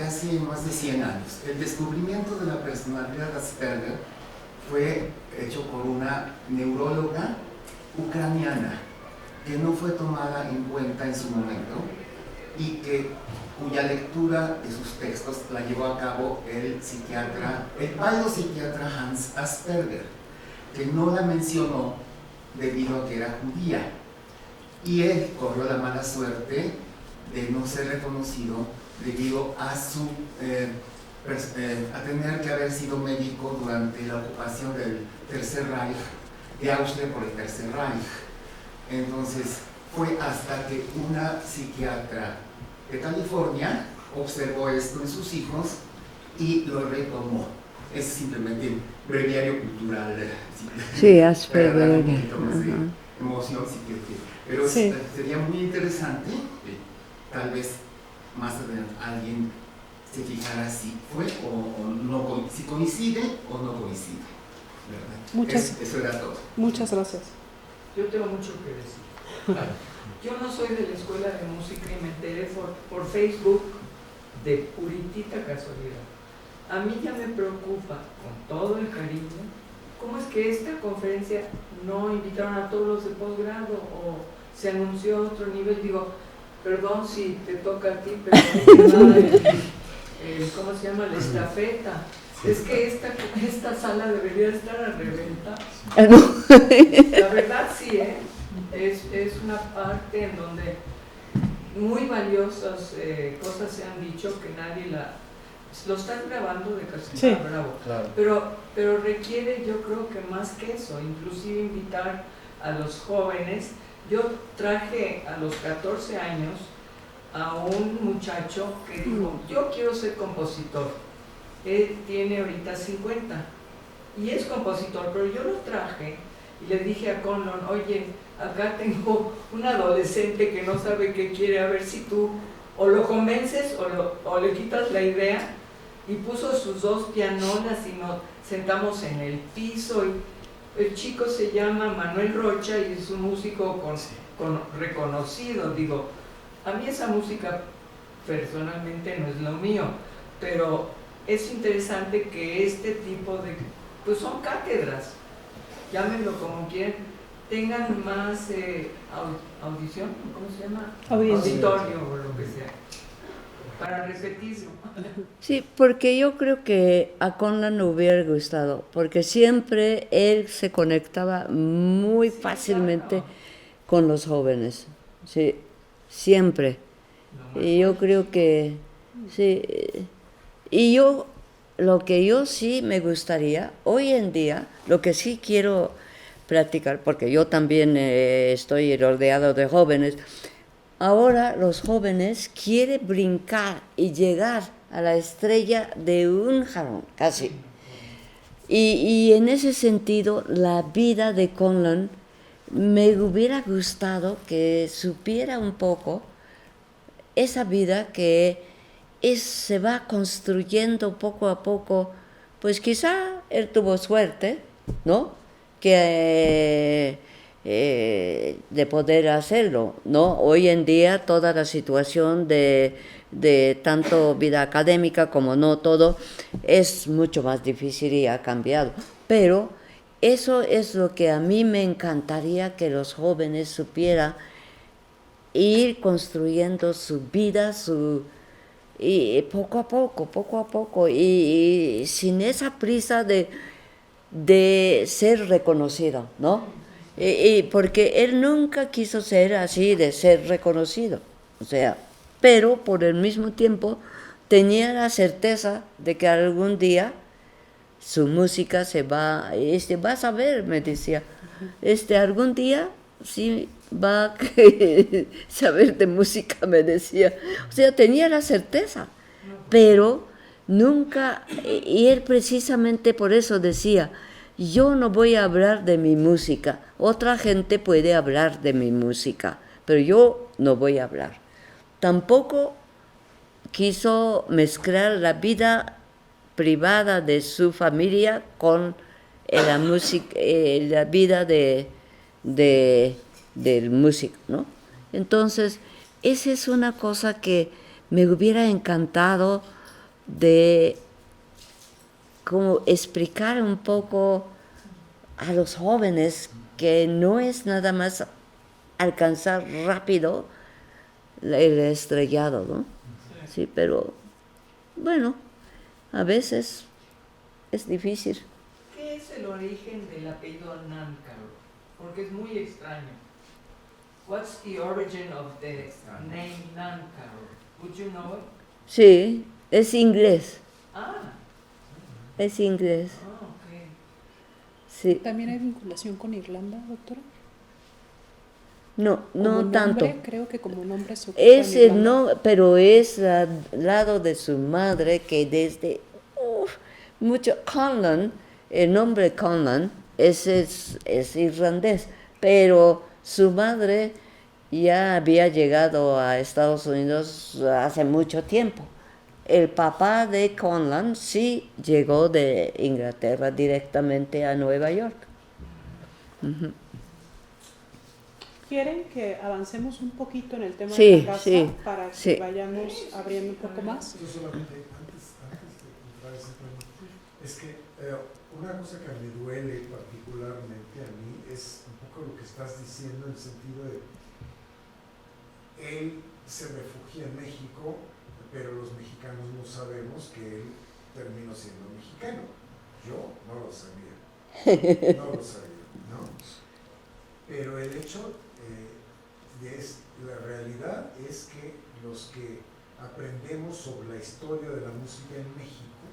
hace más de 100 años. El descubrimiento de la personalidad Asperger fue hecho por una neuróloga ucraniana que no fue tomada en cuenta en su momento y cuya lectura de sus textos la llevó a cabo el psiquiatra Hans Asperger, que no la mencionó debido a que era judía, y él corrió la mala suerte de no ser reconocido debido a a tener que haber sido médico durante la ocupación del Tercer Reich, de Austria por el Tercer Reich. Entonces fue hasta que una psiquiatra de California observó esto en sus hijos y lo retomó. Es simplemente un breviario cultural. Sí, Asperger. Para dar un poquito más de emoción, si quiere. Pero Sí. sería muy interesante que tal vez más adelante alguien se fijara si fue o no, si coincide o no coincide, ¿verdad? Eso era todo. Muchas gracias. Yo tengo mucho que decir. Yo no soy de la escuela de música y me enteré por Facebook de puritita casualidad. A mí ya me preocupa, con todo el cariño, cómo es que esta conferencia no invitaron a todos los de posgrado o se anunció a otro nivel. Digo, perdón si te toca a ti, pero no ¿cómo se llama? La estafeta. Es que esta sala debería estar a reventar. La verdad sí, es una parte en donde muy valiosas cosas se han dicho que nadie lo están grabando de casualidad, Sí. bravo. Claro. Pero requiere, yo creo que más que eso, inclusive invitar a los jóvenes. Yo traje a los 14 años a un muchacho que dijo, yo quiero ser compositor. Él tiene ahorita 50 y es compositor, pero yo lo traje y le dije a Conlon, oye, acá tengo un adolescente que no sabe qué quiere, a ver si tú o lo convences o le quitas la idea. Y puso sus dos pianolas y nos sentamos en el piso. Y el chico se llama Manuel Rocha y es un músico reconocido. Digo, a mí esa música personalmente no es lo mío, pero es interesante que este tipo de, pues son cátedras, llámenlo como quieran, tengan más audición, ¿cómo se llama? Auditorio o lo que sea, para repetirlo. Sí, porque yo creo que a Conlon le hubiera gustado, porque siempre él se conectaba muy fácilmente con los jóvenes, sí, siempre. Y yo creo que, sí, y yo, lo que yo sí me gustaría, hoy en día, lo que sí quiero practicar, porque yo también estoy rodeado de jóvenes, ahora los jóvenes quieren brincar y llegar a la estrella de un jalón, casi. Y en ese sentido, la vida de Conlon me hubiera gustado que supiera un poco esa vida que se va construyendo poco a poco. Pues quizá él tuvo suerte, ¿no? De poder hacerlo, ¿no? Hoy en día toda la situación de tanto vida académica como no todo es mucho más difícil y ha cambiado, pero eso es lo que a mí me encantaría que los jóvenes supieran, ir construyendo su vida, y poco a poco, y sin esa prisa de ser reconocido, ¿no? Porque él nunca quiso ser así, de ser reconocido. O sea, pero por el mismo tiempo tenía la certeza de que algún día su música se va, vas a ver, me decía, algún día sí va a saber de música, me decía. O sea, tenía la certeza, pero nunca, y él precisamente por eso decía, yo no voy a hablar de mi música, otra gente puede hablar de mi música, pero yo no voy a hablar. Tampoco quiso mezclar la vida privada de su familia con la música, la vida del músico, ¿no? Entonces, esa es una cosa que me hubiera encantado de como explicar un poco a los jóvenes que no es nada más alcanzar rápido el estrellado, ¿no? Sí, pero bueno, a veces es difícil. ¿Qué es el origen del apellido Nancaro? Porque es muy extraño. What's the origin of the name Nancaro? Would you know it? Sí, es inglés. Ah, Es inglés, ok. sí. ¿También hay vinculación con Irlanda, doctora? No, Como no nombre, tanto. creo que como nombre se ocupa Es en el Irlanda. no, pero es al lado de su madre que desde mucho Conlon, el nombre Conlon es irlandés, pero su madre ya había llegado a Estados Unidos hace mucho tiempo. El papá de Conlon sí llegó de Inglaterra directamente a Nueva York. Uh-huh. ¿Quieren que avancemos un poquito en el tema Sí, de la casa sí, para que sí. vayamos abriendo un poco más? Yo solamente, antes de entrar a ese tema, es que una cosa que me duele particularmente a mí es un poco lo que estás diciendo en el sentido de él se refugia en México, pero los mexicanos no sabemos que él terminó siendo mexicano. Yo no lo sabía, ¿no? Pero el hecho la realidad es que los que aprendemos sobre la historia de la música en México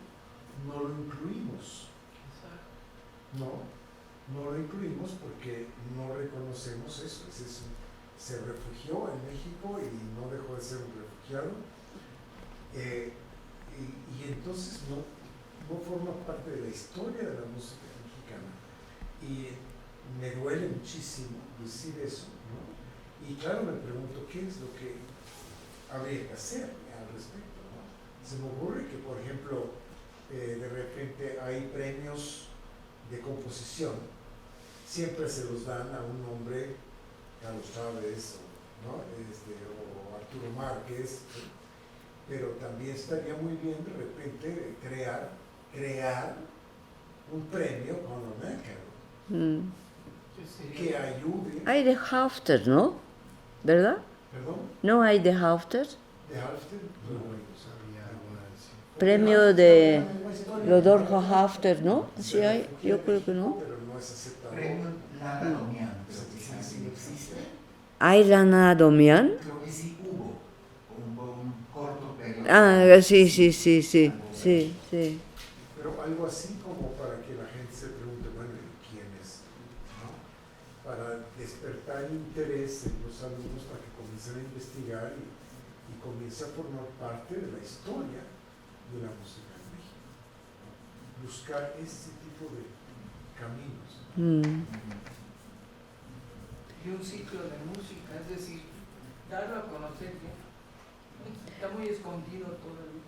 no lo incluimos. No lo incluimos porque no reconocemos eso. Se refugió en México y no dejó de ser un refugiado. Y entonces no forma parte de la historia de la música mexicana. Y me duele muchísimo decir eso, ¿no? Y claro, me pregunto, ¿qué es lo que habría que hacer al respecto, ¿no? Se me ocurre que, por ejemplo, de repente hay premios de composición, siempre se los dan a un hombre, Carlos Chávez, ¿no? O Arturo Márquez, ¿sí? Pero también estaría muy bien de repente crear un premio con Nancaro que ayude. Hay de Hafter, ¿no? ¿Verdad? ¿Perdón? ¿No hay de Hafter? ¿De Halfter? Premio de Rodolfo Hafter, ¿no? Sí hay, yo creo que no. Pero no es aceptado. Premio Lara Domian, pero quizás sí existe. ¿Hay Lana Domian? Creo que sí hubo un corto periodo. Ah, sí. Pero algo así como para que la gente se pregunte, bueno, ¿quién es? ¿No? Para despertar interés en los alumnos para que comiencen a investigar y comiencen a formar parte de la historia de la música en México, ¿no? Buscar ese tipo de caminos. Y un ciclo de música, es decir, darlo a conocer ya. Está muy escondido todavía.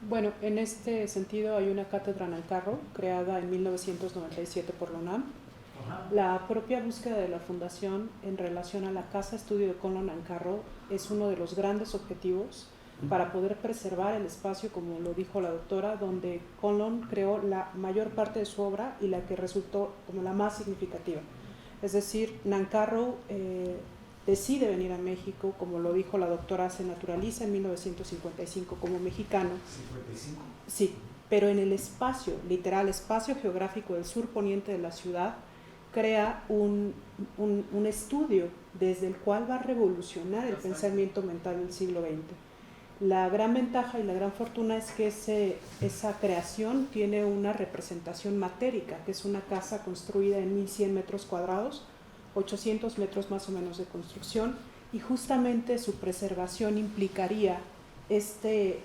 Bueno, en este sentido hay una cátedra Nancaro creada en 1997 por la UNAM. La propia búsqueda de la fundación en relación a la Casa Estudio de Conlon Nancaro es uno de los grandes objetivos para poder preservar el espacio, como lo dijo la doctora, donde Conlon creó la mayor parte de su obra y la que resultó como la más significativa. Es decir, Nancaro decide venir a México, como lo dijo la doctora, se naturaliza en 1955 como mexicano. ¿55? Sí, pero en el espacio, literal, espacio geográfico del sur poniente de la ciudad, crea un estudio desde el cual va a revolucionar el pensamiento mental del siglo XX. La gran ventaja y la gran fortuna es que esa creación tiene una representación matérica, que es una casa construida en 1100 metros cuadrados, 800 metros más o menos de construcción, y justamente su preservación implicaría este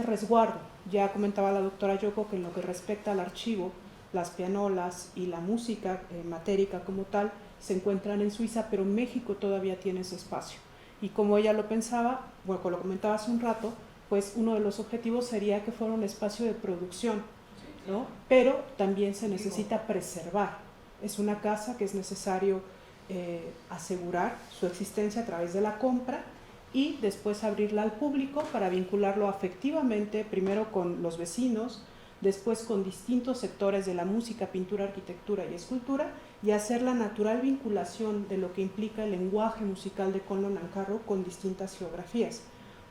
resguardo. Ya comentaba la doctora Yoko que en lo que respecta al archivo, las pianolas y la música matérica como tal se encuentran en Suiza, pero México todavía tiene ese espacio. Y como ella lo pensaba, bueno, como lo comentaba hace un rato, pues uno de los objetivos sería que fuera un espacio de producción, ¿no? Pero también se necesita preservar. Es una casa que es necesario asegurar su existencia a través de la compra y después abrirla al público para vincularlo afectivamente, primero con los vecinos, después con distintos sectores de la música, pintura, arquitectura y escultura, y hacer la natural vinculación de lo que implica el lenguaje musical de Conlon Nancarrow con distintas geografías.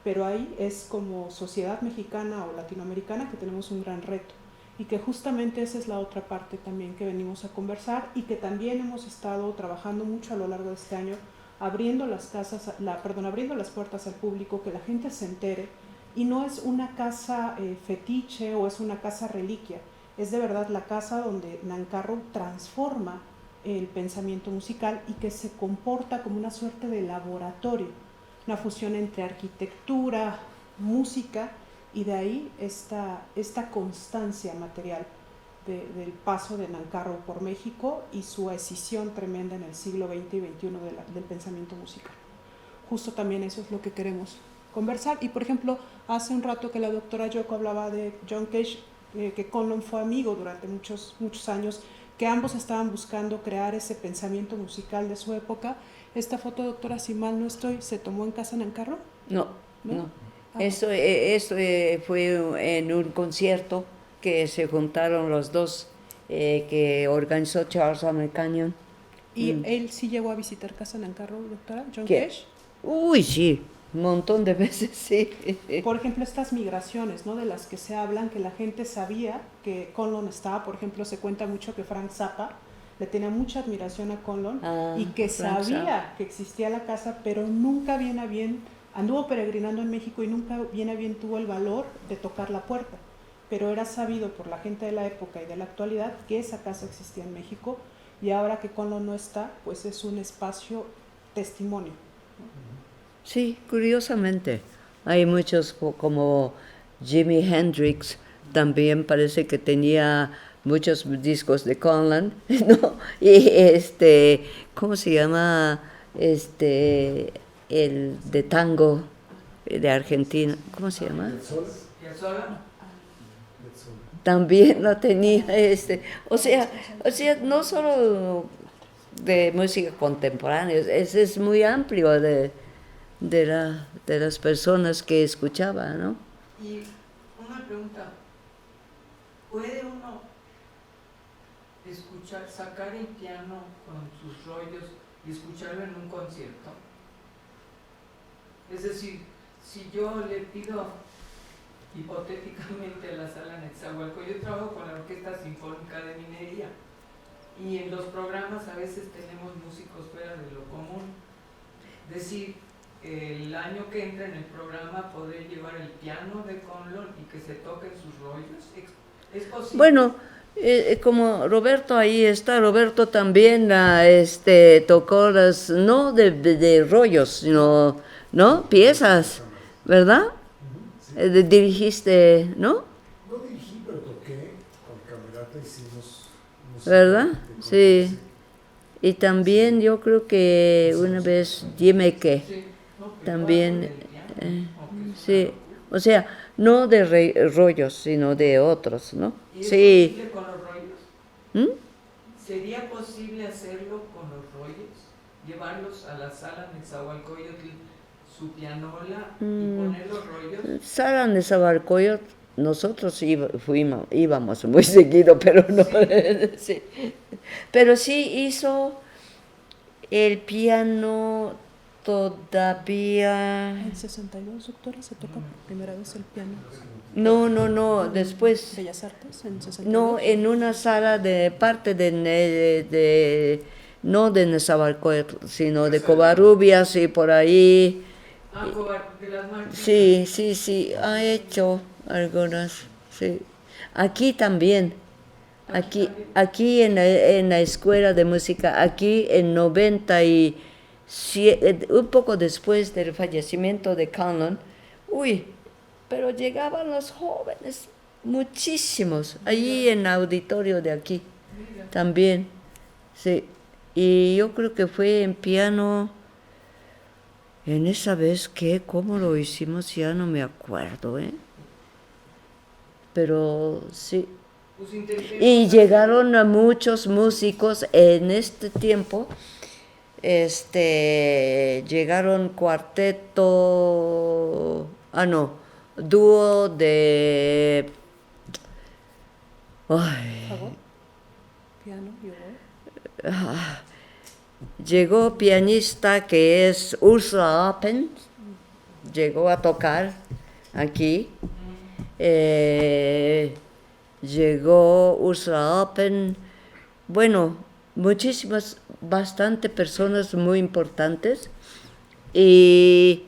Pero ahí es como sociedad mexicana o latinoamericana que tenemos un gran reto, y que justamente esa es la otra parte también que venimos a conversar y que también hemos estado trabajando mucho a lo largo de este año, abriendo las puertas al público, que la gente se entere. Y no es una casa fetiche o es una casa reliquia, es de verdad la casa donde Nancarrow transforma el pensamiento musical y que se comporta como una suerte de laboratorio, una fusión entre arquitectura, música, y de ahí esta constancia material del paso de Nancarrow por México y su escisión tremenda en el siglo XX y XXI del pensamiento musical. Justo también eso es lo que queremos conversar. Y por ejemplo, hace un rato que la doctora Yoko hablaba de John Cage, que Conlon fue amigo durante muchos años, que ambos estaban buscando crear ese pensamiento musical de su época. Esta foto, doctora, si mal no estoy, ¿se tomó en casa Nancarrow? No. Ah. Esto fue en un concierto que se juntaron los dos, que organizó Charles Americanian. ¿Y él sí llegó a visitar casa Nancarrow, doctora, John ¿Qué? Cage? Uy, sí, un montón de veces, sí. Por ejemplo, estas migraciones, ¿no?, de las que se hablan, que la gente sabía que Conlon estaba. Por ejemplo, se cuenta mucho que Frank Zappa le tenía mucha admiración a Conlon, y que Frank sabía Zappa. que existía la casa, pero nunca bien a bien, anduvo peregrinando en México y nunca bien a bien tuvo el valor de tocar la puerta. Pero era sabido por la gente de la época y de la actualidad que esa casa existía en México, y ahora que Conlon no está, pues es un espacio testimonio. Sí, curiosamente. Hay muchos como Jimi Hendrix, también parece que tenía muchos discos de Conlon, ¿no? Y ¿cómo se llama? El de tango de Argentina, ¿cómo se llama? Piazzolla. También lo tenía, o sea, no solo de música contemporánea, es muy amplio de las personas que escuchaba, ¿no? Y una pregunta, ¿puede uno sacar el piano con sus rollos y escucharlo en un concierto? Es decir, si yo le pido hipotéticamente a la Sala Netzahualcóyotl, yo trabajo con la Orquesta Sinfónica de Minería, y en los programas a veces tenemos músicos fuera de lo común. Es decir, el año que entra en el programa poder llevar el piano de Conlon y que se toquen sus rollos, ¿es posible? Bueno, como Roberto ahí está, Roberto también tocó las, no de rollos, sino, ¿no?, piezas, ¿verdad? Sí. Dirigiste, ¿no? No dirigí, pero toqué con Camerata, hicimos música, ¿Verdad? Sí. Y también yo creo que una vez, dime qué, Sí, no, también, sí, sí. o sea, no de rollos, sino de otros, ¿no? ¿Y es Sí. posible con los rollos? ¿Sería posible hacerlo con los rollos? Llevarlos a la Sala Netzahualcóyotl, su pianola, y poner los rollos. Sala Netzahualcóyotl, nosotros íbamos muy seguido, pero no. Sí. Pero sí hizo el piano todavía... En 62, doctora, se toca por primera vez el piano. No, después... Bellas Artes, en 62. No, en una sala de parte no de Nezahualcóyotl, sino de Covarrubias y por ahí. De las marchitas. Sí, ha hecho algunas, sí. Aquí también, aquí en la escuela de música, aquí en 97, un poco después del fallecimiento de Conlon, pero llegaban los jóvenes, muchísimos, allí en el auditorio de aquí, también, sí. Y yo creo que fue en piano, en esa vez cómo lo hicimos, ya no me acuerdo, pero sí. Pues intentemos Y llegaron a muchos músicos en este tiempo, llegaron cuarteto, dúo de... ¿Fagot? Piano y oboe. Llegó pianista que es Ursula Oppen, llegó a tocar aquí. Llegó Ursula Oppen, bueno, muchísimas, bastante personas muy importantes, y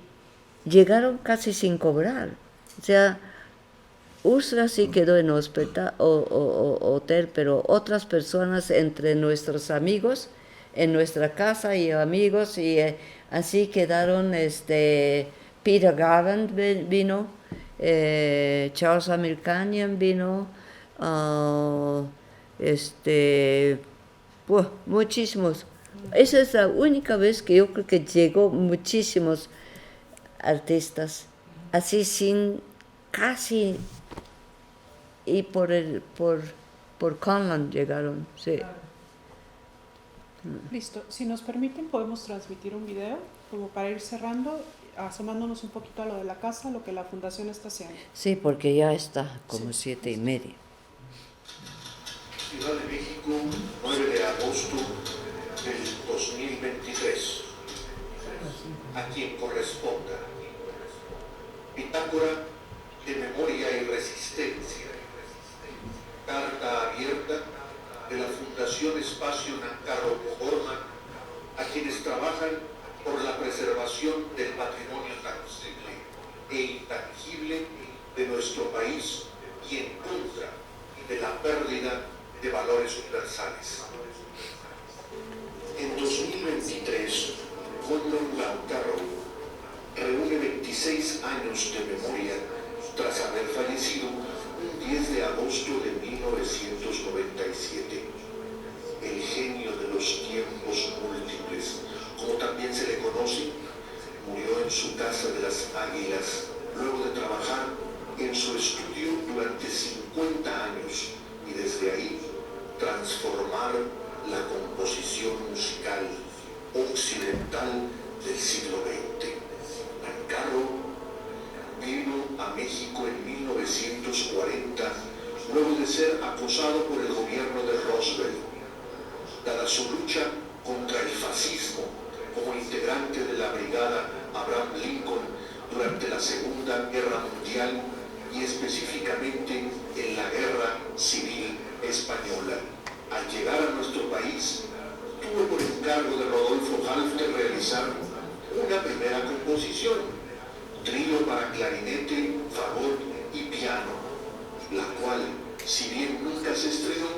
llegaron casi sin cobrar. O sea, Ursula sí quedó en hospital hotel, pero otras personas entre nuestros amigos, en nuestra casa y amigos, y así quedaron. Peter Garland vino, Charles Americanian vino, muchísimos. Esa es la única vez que yo creo que llegó muchísimos artistas, así sin casi, y por Conlon llegaron, sí. Listo, si nos permiten podemos transmitir un video como para ir cerrando, asomándonos un poquito a lo de la casa, lo que la fundación está haciendo. Sí, porque ya está como 7:30. Ciudad de México, 9 de agosto del 2023. A quien corresponda. Bitácora de Memoria y Resistencia. Carta abierta de la Fundación Espacio Nancarrow O'Gorman a quienes trabajan por la preservación del patrimonio tangible e intangible de nuestro país y en contra de la pérdida de valores universales. En 2023, Conlon Nancarrow reúne 26 años de memoria tras haber fallecido un 10 de agosto de 1997. El genio de los tiempos múltiples, como también se le conoce, murió en su casa de las Águilas, luego de trabajar en su estudio durante 50 años y desde ahí transformar la composición musical occidental del siglo XX. Nancarrow vino a México en 1940, luego de ser acosado por el gobierno de Roosevelt. Dada su lucha contra el fascismo como integrante de la brigada Abraham Lincoln durante la Segunda Guerra Mundial y específicamente en la Guerra Civil Española. Al llegar a nuestro país, tuvo por encargo de Rodolfo Halfter realizar una primera composición, trío para clarinete, fagot y piano, la cual, si bien nunca se estrenó,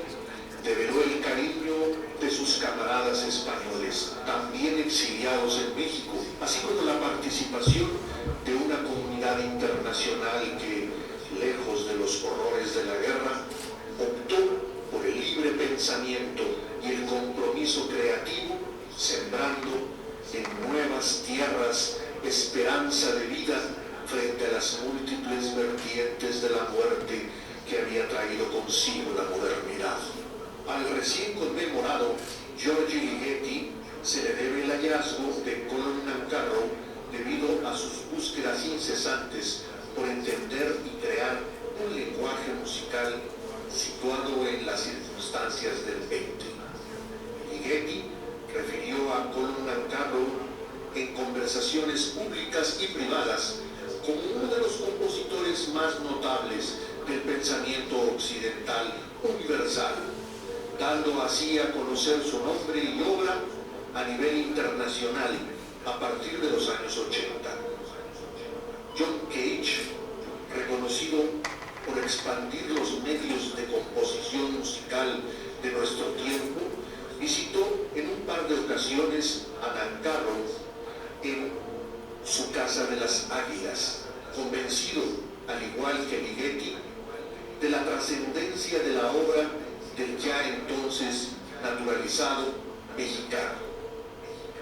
develó el cariño de sus camaradas españoles, también exiliados en México, así como la participación de una comunidad internacional que, lejos de los horrores de la guerra, optó por el libre pensamiento y el compromiso creativo, sembrando en nuevas tierras esperanza de vida frente a las múltiples vertientes de la muerte que había traído consigo la modernidad. Al recién conmemorado Giorgio Ligeti se le debe el hallazgo de Conlon Nancarrow debido a sus búsquedas incesantes por entender y crear un lenguaje musical situado en las circunstancias del 20. Ligeti refirió a Conlon Nancarrow en conversación y privadas como uno de los compositores más notables del pensamiento occidental universal, dando así a conocer su nombre y obra a nivel internacional a partir de los años 80. John Cage, reconocido por expandir los medios de composición musical de nuestro tiempo, visitó en un par de ocasiones a Nancarrow en su Casa de las Águilas, convencido, al igual que Ligeti, de la trascendencia de la obra del ya entonces naturalizado mexicano.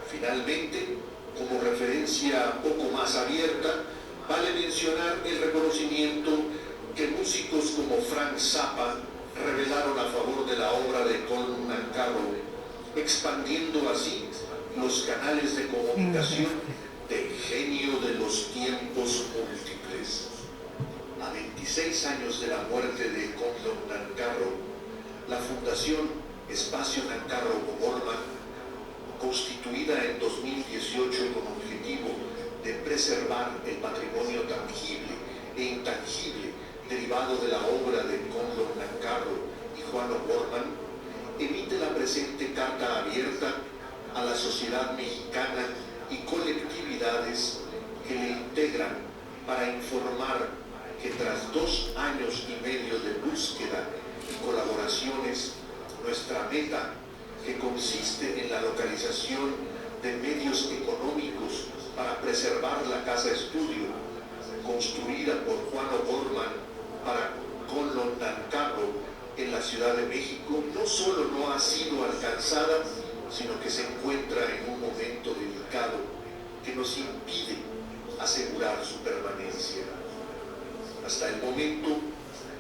Finalmente, como referencia poco más abierta, vale mencionar el reconocimiento que músicos como Frank Zappa revelaron a favor de la obra de Conlon Nancarrow, expandiendo así los canales de comunicación del genio de los tiempos múltiples. A 26 años de la muerte de Conlon Nancarrow, la Fundación Espacio Nancarrow O'Gorman, constituida en 2018 con objetivo de preservar el patrimonio tangible e intangible derivado de la obra de Conlon Nancarrow y Juan O'Gorman, emite la presente carta abierta a la sociedad mexicana y colectividades que le integran para informar que tras 2 años y medio de búsqueda y colaboraciones, nuestra meta, que consiste en la localización de medios económicos para preservar la casa estudio, construida por Juan O'Gorman para Conlon Nancarrow en la Ciudad de México, no solo no ha sido alcanzada, sino que se encuentra en un momento delicado que nos impide asegurar su permanencia. Hasta el momento,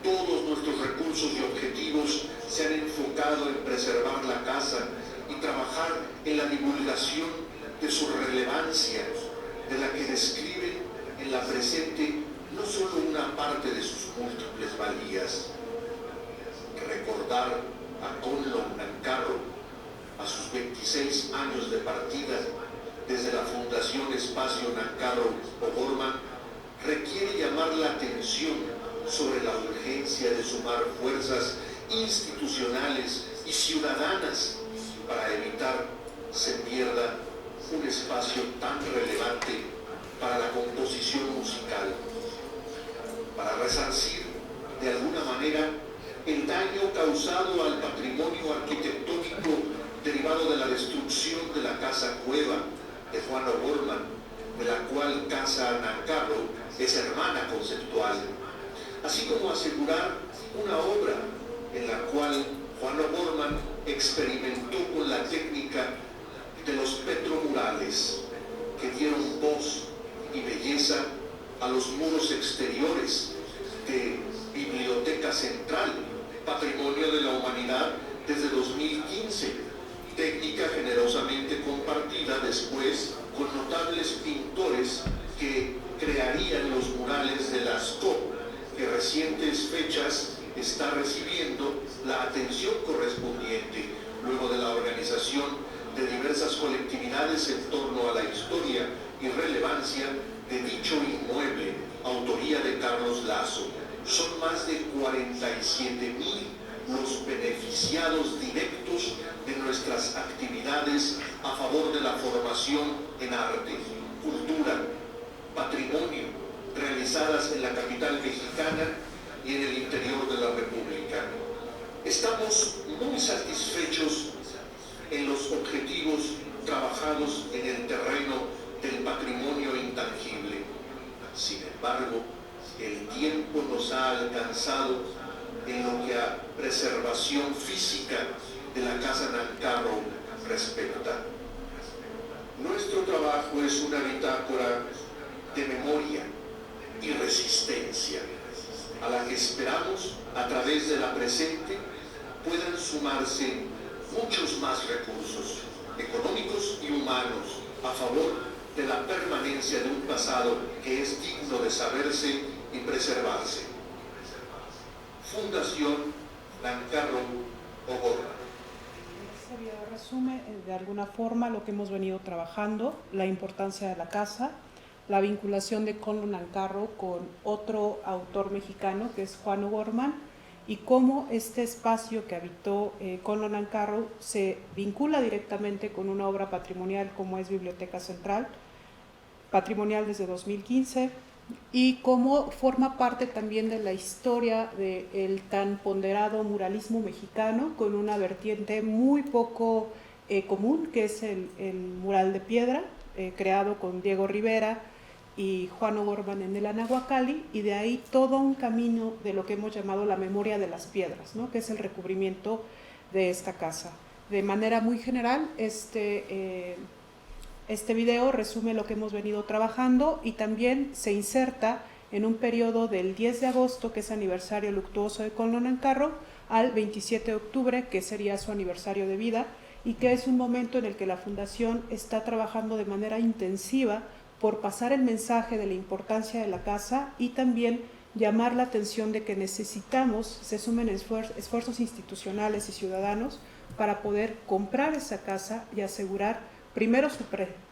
todos nuestros recursos y objetivos se han enfocado en preservar la casa y trabajar en la divulgación de su relevancia, de la que describen en la presente no solo una parte de sus múltiples valías. Recordar a Conlon Nancarrow a sus 26 años de partida desde la Fundación Espacio Nancarrow O'Gorman requiere llamar la atención sobre la urgencia de sumar fuerzas institucionales y ciudadanas para evitar se pierda un espacio tan relevante para la composición musical, para resarcir de alguna manera el daño causado al patrimonio arquitectónico derivado de la destrucción de la casa cueva de Juan O'Gorman, de la cual Casa Nancarrow es hermana conceptual, así como asegurar una obra en la cual Juan O'Gorman experimentó con la técnica de los petromurales que dieron voz y belleza a los muros exteriores de Biblioteca Central, Patrimonio de la Humanidad desde 2015, técnica generosamente compartida después con notables pintores que crearían los murales de Lascaux, que recientes fechas está recibiendo la atención correspondiente luego de la organización de diversas colectividades en torno a la historia y relevancia de dicho inmueble, autoría de Carlos Lazo. Son más de 47,000 los beneficiados directos de nuestras actividades a favor de la formación en arte, cultura, patrimonio, realizadas en la capital mexicana y en el interior de la República. Estamos muy satisfechos en los objetivos trabajados en el terreno del patrimonio intangible. Sin embargo, el tiempo nos ha alcanzado en lo que a preservación física de la Casa Nancarrow respecta. Nuestro trabajo es una bitácora de memoria y resistencia, a la que esperamos, a través de la presente, puedan sumarse muchos más recursos económicos y humanos a favor de la permanencia de un pasado que es digno de saberse y preservarse. Fundación Nancarrow O'Gorman. Este video resume de alguna forma lo que hemos venido trabajando, la importancia de la casa, la vinculación de Conlon Ancarro con otro autor mexicano que es Juan O'Gorman, y cómo este espacio que habitó Conlon Ancarro se vincula directamente con una obra patrimonial como es Biblioteca Central, patrimonial desde 2015, y cómo forma parte también de la historia del tan ponderado muralismo mexicano, con una vertiente muy poco común, que es el mural de piedra, creado con Diego Rivera y Juan O'Gorman en el Anahuacalli, y de ahí todo un camino de lo que hemos llamado la memoria de las piedras, ¿no? Que es el recubrimiento de esta casa. De manera muy general, este video resume lo que hemos venido trabajando y también se inserta en un periodo del 10 de agosto, que es aniversario luctuoso de Conlon Ancarro, al 27 de octubre, que sería su aniversario de vida, y que es un momento en el que la Fundación está trabajando de manera intensiva por pasar el mensaje de la importancia de la casa y también llamar la atención de que necesitamos, se sumen esfuerzos institucionales y ciudadanos para poder comprar esa casa y asegurar primero su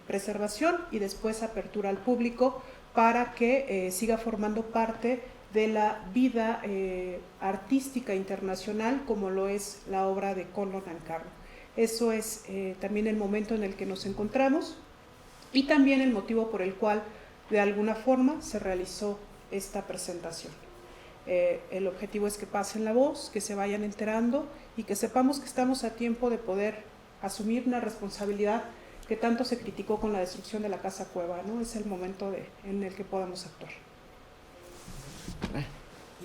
preservación y después apertura al público para que siga formando parte de la vida artística internacional como lo es la obra de Conlon Ancarro. Eso es también el momento en el que nos encontramos y también el motivo por el cual de alguna forma se realizó esta presentación. El objetivo es que pasen la voz, que se vayan enterando y que sepamos que estamos a tiempo de poder asumir una responsabilidad que tanto se criticó con la destrucción de la Casa Cueva, ¿no? Es el momento en el que podamos actuar.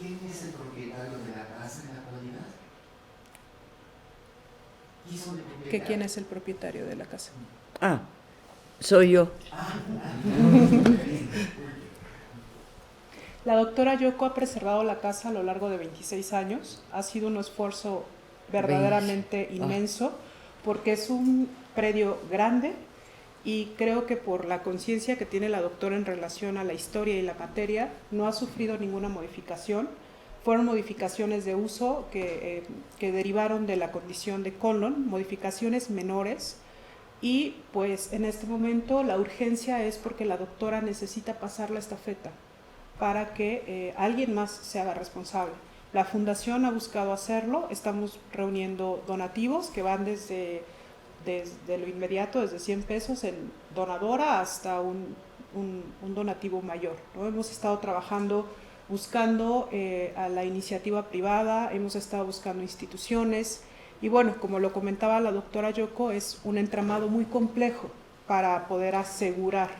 ¿Quién es el propietario de la casa en la actualidad? ¿Quién es el propietario de la casa? Soy yo. La doctora Yoko ha preservado la casa a lo largo de 26 años. Ha sido un esfuerzo verdaderamente inmenso, porque es un predio grande y creo que por la conciencia que tiene la doctora en relación a la historia y la materia, no ha sufrido ninguna modificación. Fueron modificaciones de uso que derivaron de la condición de Conlon, modificaciones menores, y pues en este momento la urgencia es porque la doctora necesita pasar la estafeta para que alguien más se haga responsable. La Fundación ha buscado hacerlo, estamos reuniendo donativos que van desde lo inmediato, desde 100 pesos en donadora hasta un donativo mayor, ¿no? Hemos estado trabajando buscando a la iniciativa privada, hemos estado buscando instituciones y bueno, como lo comentaba la doctora Yoko, es un entramado muy complejo para poder asegurar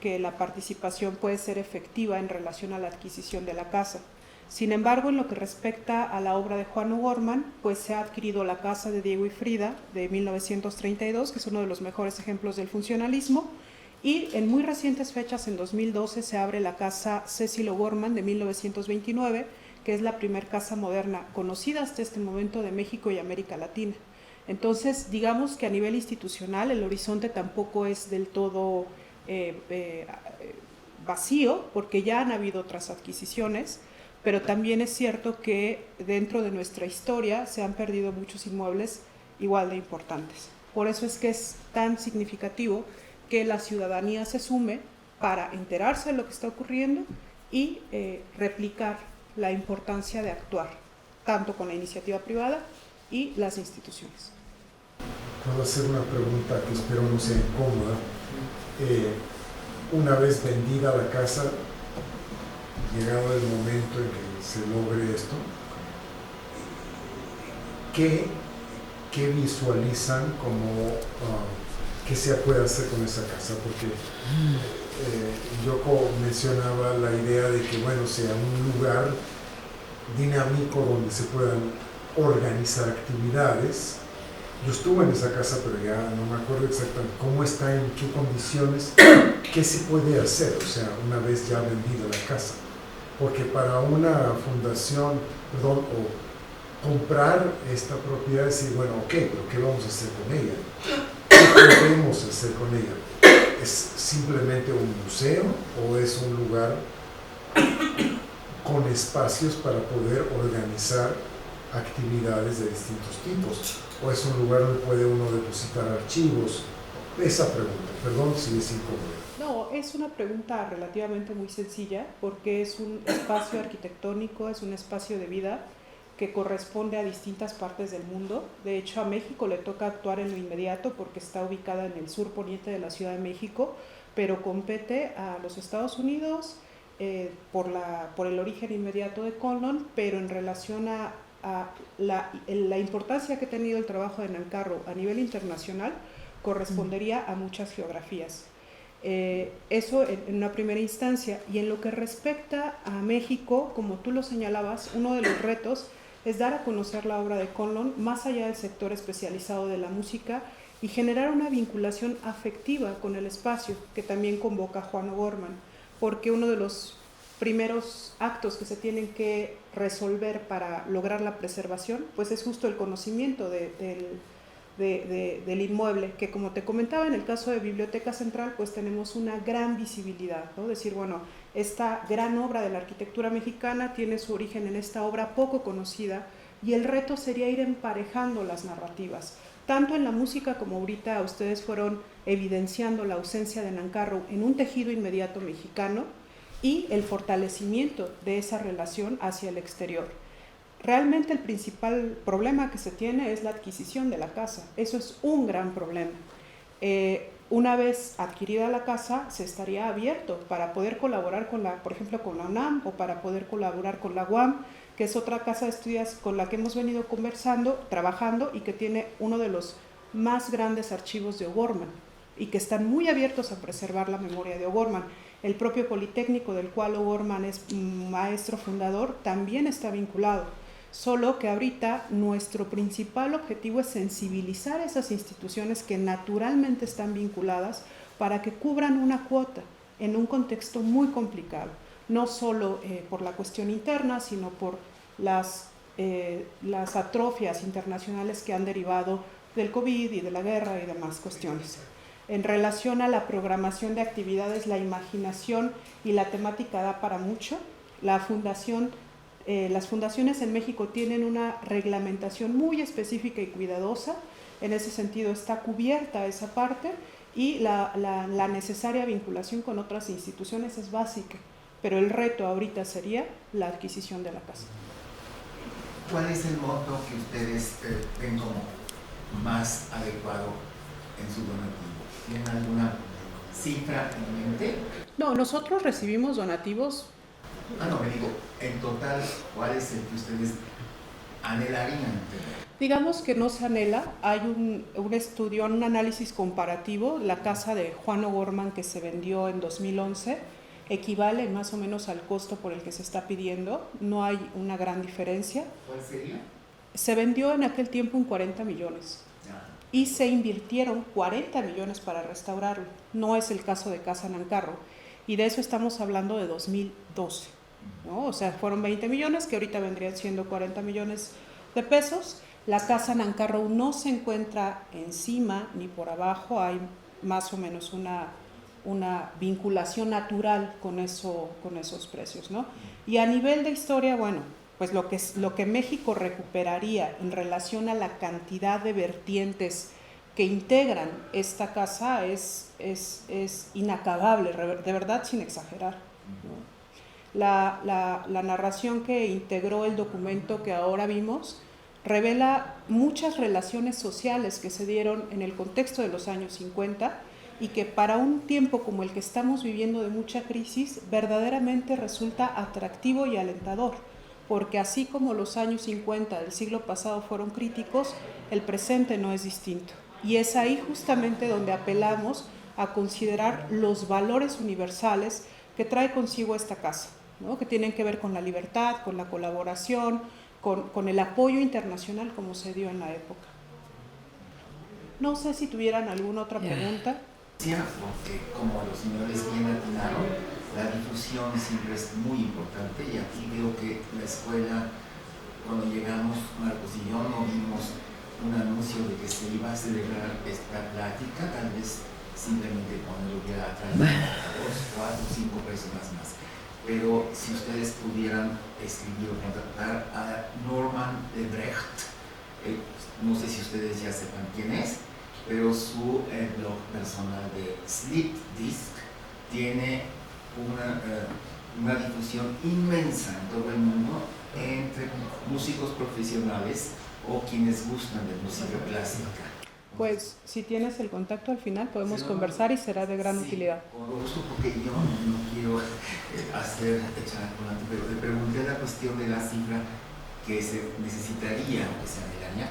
que la participación puede ser efectiva en relación a la adquisición de la casa. Sin embargo, en lo que respecta a la obra de Juan O'Gorman, pues se ha adquirido la casa de Diego y Frida de 1932, que es uno de los mejores ejemplos del funcionalismo, y en muy recientes fechas, en 2012, se abre la casa Cecil O'Gorman de 1929, que es la primer casa moderna conocida hasta este momento de México y América Latina. Entonces, digamos que a nivel institucional el horizonte tampoco es del todo vacío, porque ya han habido otras adquisiciones, pero también es cierto que dentro de nuestra historia se han perdido muchos inmuebles igual de importantes. Por eso es que es tan significativo que la ciudadanía se sume para enterarse de lo que está ocurriendo y replicar la importancia de actuar, tanto con la iniciativa privada y las instituciones. Puedo hacer una pregunta que espero no sea incómoda. Una vez vendida la casa, llegado el momento en que se logre esto, ¿qué visualizan como qué se puede hacer con esa casa? Porque Yoko mencionaba la idea de que bueno, sea un lugar dinámico donde se puedan organizar actividades. Yo estuve en esa casa, pero ya no me acuerdo exactamente cómo está, en qué condiciones, qué se puede hacer, o sea, una vez ya vendida la casa. Porque para una fundación, o comprar esta propiedad, decir, bueno, ok, pero ¿qué vamos a hacer con ella? ¿Qué podemos hacer con ella? ¿Es simplemente un museo o es un lugar con espacios para poder organizar actividades de distintos tipos? ¿O es un lugar donde puede uno depositar archivos? Esa pregunta, perdón si es incómodo. No, es una pregunta relativamente muy sencilla porque es un espacio arquitectónico, es un espacio de vida que corresponde a distintas partes del mundo. De hecho, a México le toca actuar en lo inmediato porque está ubicada en el sur poniente de la Ciudad de México, pero compete a los Estados Unidos por el origen inmediato de Conlon, pero en relación a la importancia que ha tenido el trabajo de Nancarrow a nivel internacional, correspondería a muchas geografías. Eso en una primera instancia. Y en lo que respecta a México, como tú lo señalabas, uno de los retos es dar a conocer la obra de Conlon más allá del sector especializado de la música y generar una vinculación afectiva con el espacio que también convoca Juan O'Gorman, porque uno de los primeros actos que se tienen que resolver para lograr la preservación, pues es justo el conocimiento del inmueble, que como te comentaba en el caso de Biblioteca Central, pues tenemos una gran visibilidad, ¿no? Decir, bueno, esta gran obra de la arquitectura mexicana tiene su origen en esta obra poco conocida, y el reto sería ir emparejando las narrativas, tanto en la música como ahorita ustedes fueron evidenciando la ausencia de Nancarrow en un tejido inmediato mexicano y el fortalecimiento de esa relación hacia el exterior. Realmente el principal problema que se tiene es la adquisición de la casa. Eso es un gran problema. Una vez adquirida la casa, se estaría abierto para poder colaborar por ejemplo, con la UNAM o para poder colaborar con la UAM, que es otra casa de estudios con la que hemos venido trabajando y que tiene uno de los más grandes archivos de O'Gorman y que están muy abiertos a preservar la memoria de O'Gorman. El propio Politécnico, del cual O'Gorman es maestro fundador, también está vinculado. Solo que ahorita nuestro principal objetivo es sensibilizar a esas instituciones que naturalmente están vinculadas para que cubran una cuota en un contexto muy complicado, no solo por la cuestión interna, sino por las atrofias internacionales que han derivado del COVID y de la guerra y demás cuestiones. En relación a la programación de actividades, la imaginación y la temática da para mucho. Las fundaciones en México tienen una reglamentación muy específica y cuidadosa. En ese sentido está cubierta esa parte y la necesaria vinculación con otras instituciones es básica, pero el reto ahorita sería la adquisición de la casa. ¿Cuál es el monto que ustedes ven como más adecuado en su donativo? ¿Tienen alguna cifra en mente? No, nosotros recibimos donativos. Me digo, en total, ¿cuál es el que ustedes anhelarían tener? Digamos que no se anhela, hay un estudio, un análisis comparativo. La casa de Juan O'Gorman que se vendió en 2011 equivale más o menos al costo por el que se está pidiendo, no hay una gran diferencia. ¿Cuál sería? Se vendió en aquel tiempo en 40 millones y se invirtieron 40 millones para restaurarlo. No es el caso de Casa Nancarrow y de eso estamos hablando de 2012, ¿no? O sea, fueron 20 millones que ahorita vendrían siendo 40 millones de pesos. La Casa Nancarrow no se encuentra encima ni por abajo, hay más o menos una vinculación natural con esos precios, ¿no? Y a nivel de historia, bueno, pues lo que México recuperaría en relación a la cantidad de vertientes que integran esta casa es inacabable, de verdad, sin exagerar, ¿no? La narración que integró el documento que ahora vimos revela muchas relaciones sociales que se dieron en el contexto de los años 50 y que para un tiempo como el que estamos viviendo de mucha crisis verdaderamente resulta atractivo y alentador, porque así como los años 50 del siglo pasado fueron críticos, el presente no es distinto. Y es ahí justamente donde apelamos a considerar los valores universales que trae consigo esta casa, ¿no? Que tienen que ver con la libertad, con la colaboración, con el apoyo internacional como se dio en la época. No sé si tuvieran alguna otra pregunta. Porque como los señores bien atinaron, la difusión siempre es muy importante y aquí veo que la escuela, cuando llegamos, Marcos y yo, no vimos un anuncio de que se iba a celebrar esta plática, tal vez simplemente ponerlo ya atrás de 2, 4, 5 personas más. Pero si ustedes pudieran escribir o contactar a Norman Lebrecht, no sé si ustedes ya sepan quién es, pero su blog personal de Sleep Disc tiene una difusión inmensa en todo el mundo entre músicos profesionales o quienes gustan de música clásica. Pues si tienes el contacto al final podemos conversar y será de gran utilidad. Con gusto, porque yo no quiero echar volante, pero le pregunté la cuestión de la cifra que se necesitaría, aunque sea del año.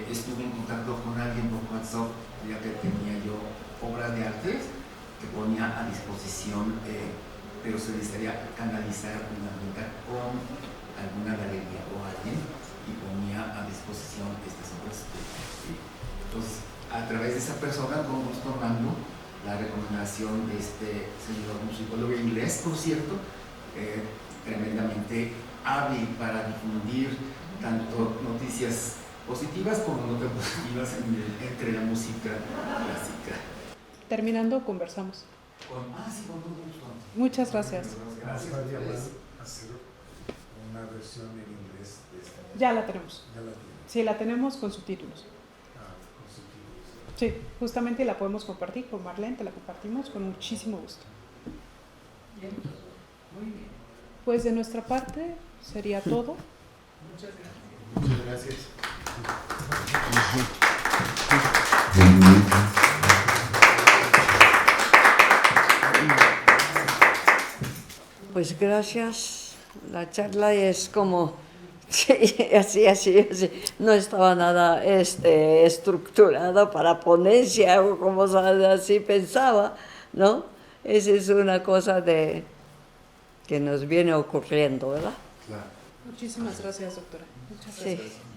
Estuve en contacto con alguien por WhatsApp, ya que tenía yo obras de arte que ponía a disposición, pero se necesitaría canalizar una venta con alguna galería o alguien y ponía a disposición estas obras. Entonces, a través de esa persona, con gusto mando la recomendación de este señor musicólogo inglés, por cierto, tremendamente hábil para difundir tanto noticias positivas como no tan positivas entre la música clásica. Terminando, conversamos. Sí, con todo gusto. Muchas gracias. Gracias. ¿Gustaría hacer una versión en inglés de esta? Ya la tenemos. Ya la tiene. Sí, la tenemos con subtítulos. Con subtítulos. Sí, justamente la podemos compartir con Marlene, te la compartimos con muchísimo gusto. Bien, muy bien. Pues de nuestra parte sería todo. Muchas gracias. Muchas gracias. Pues gracias. La charla es como, sí, así. No estaba nada estructurada para ponencia o como así pensaba, ¿no? Esa es una cosa que nos viene ocurriendo, ¿verdad? Claro. Muchísimas gracias, doctora. Muchas Sí. gracias.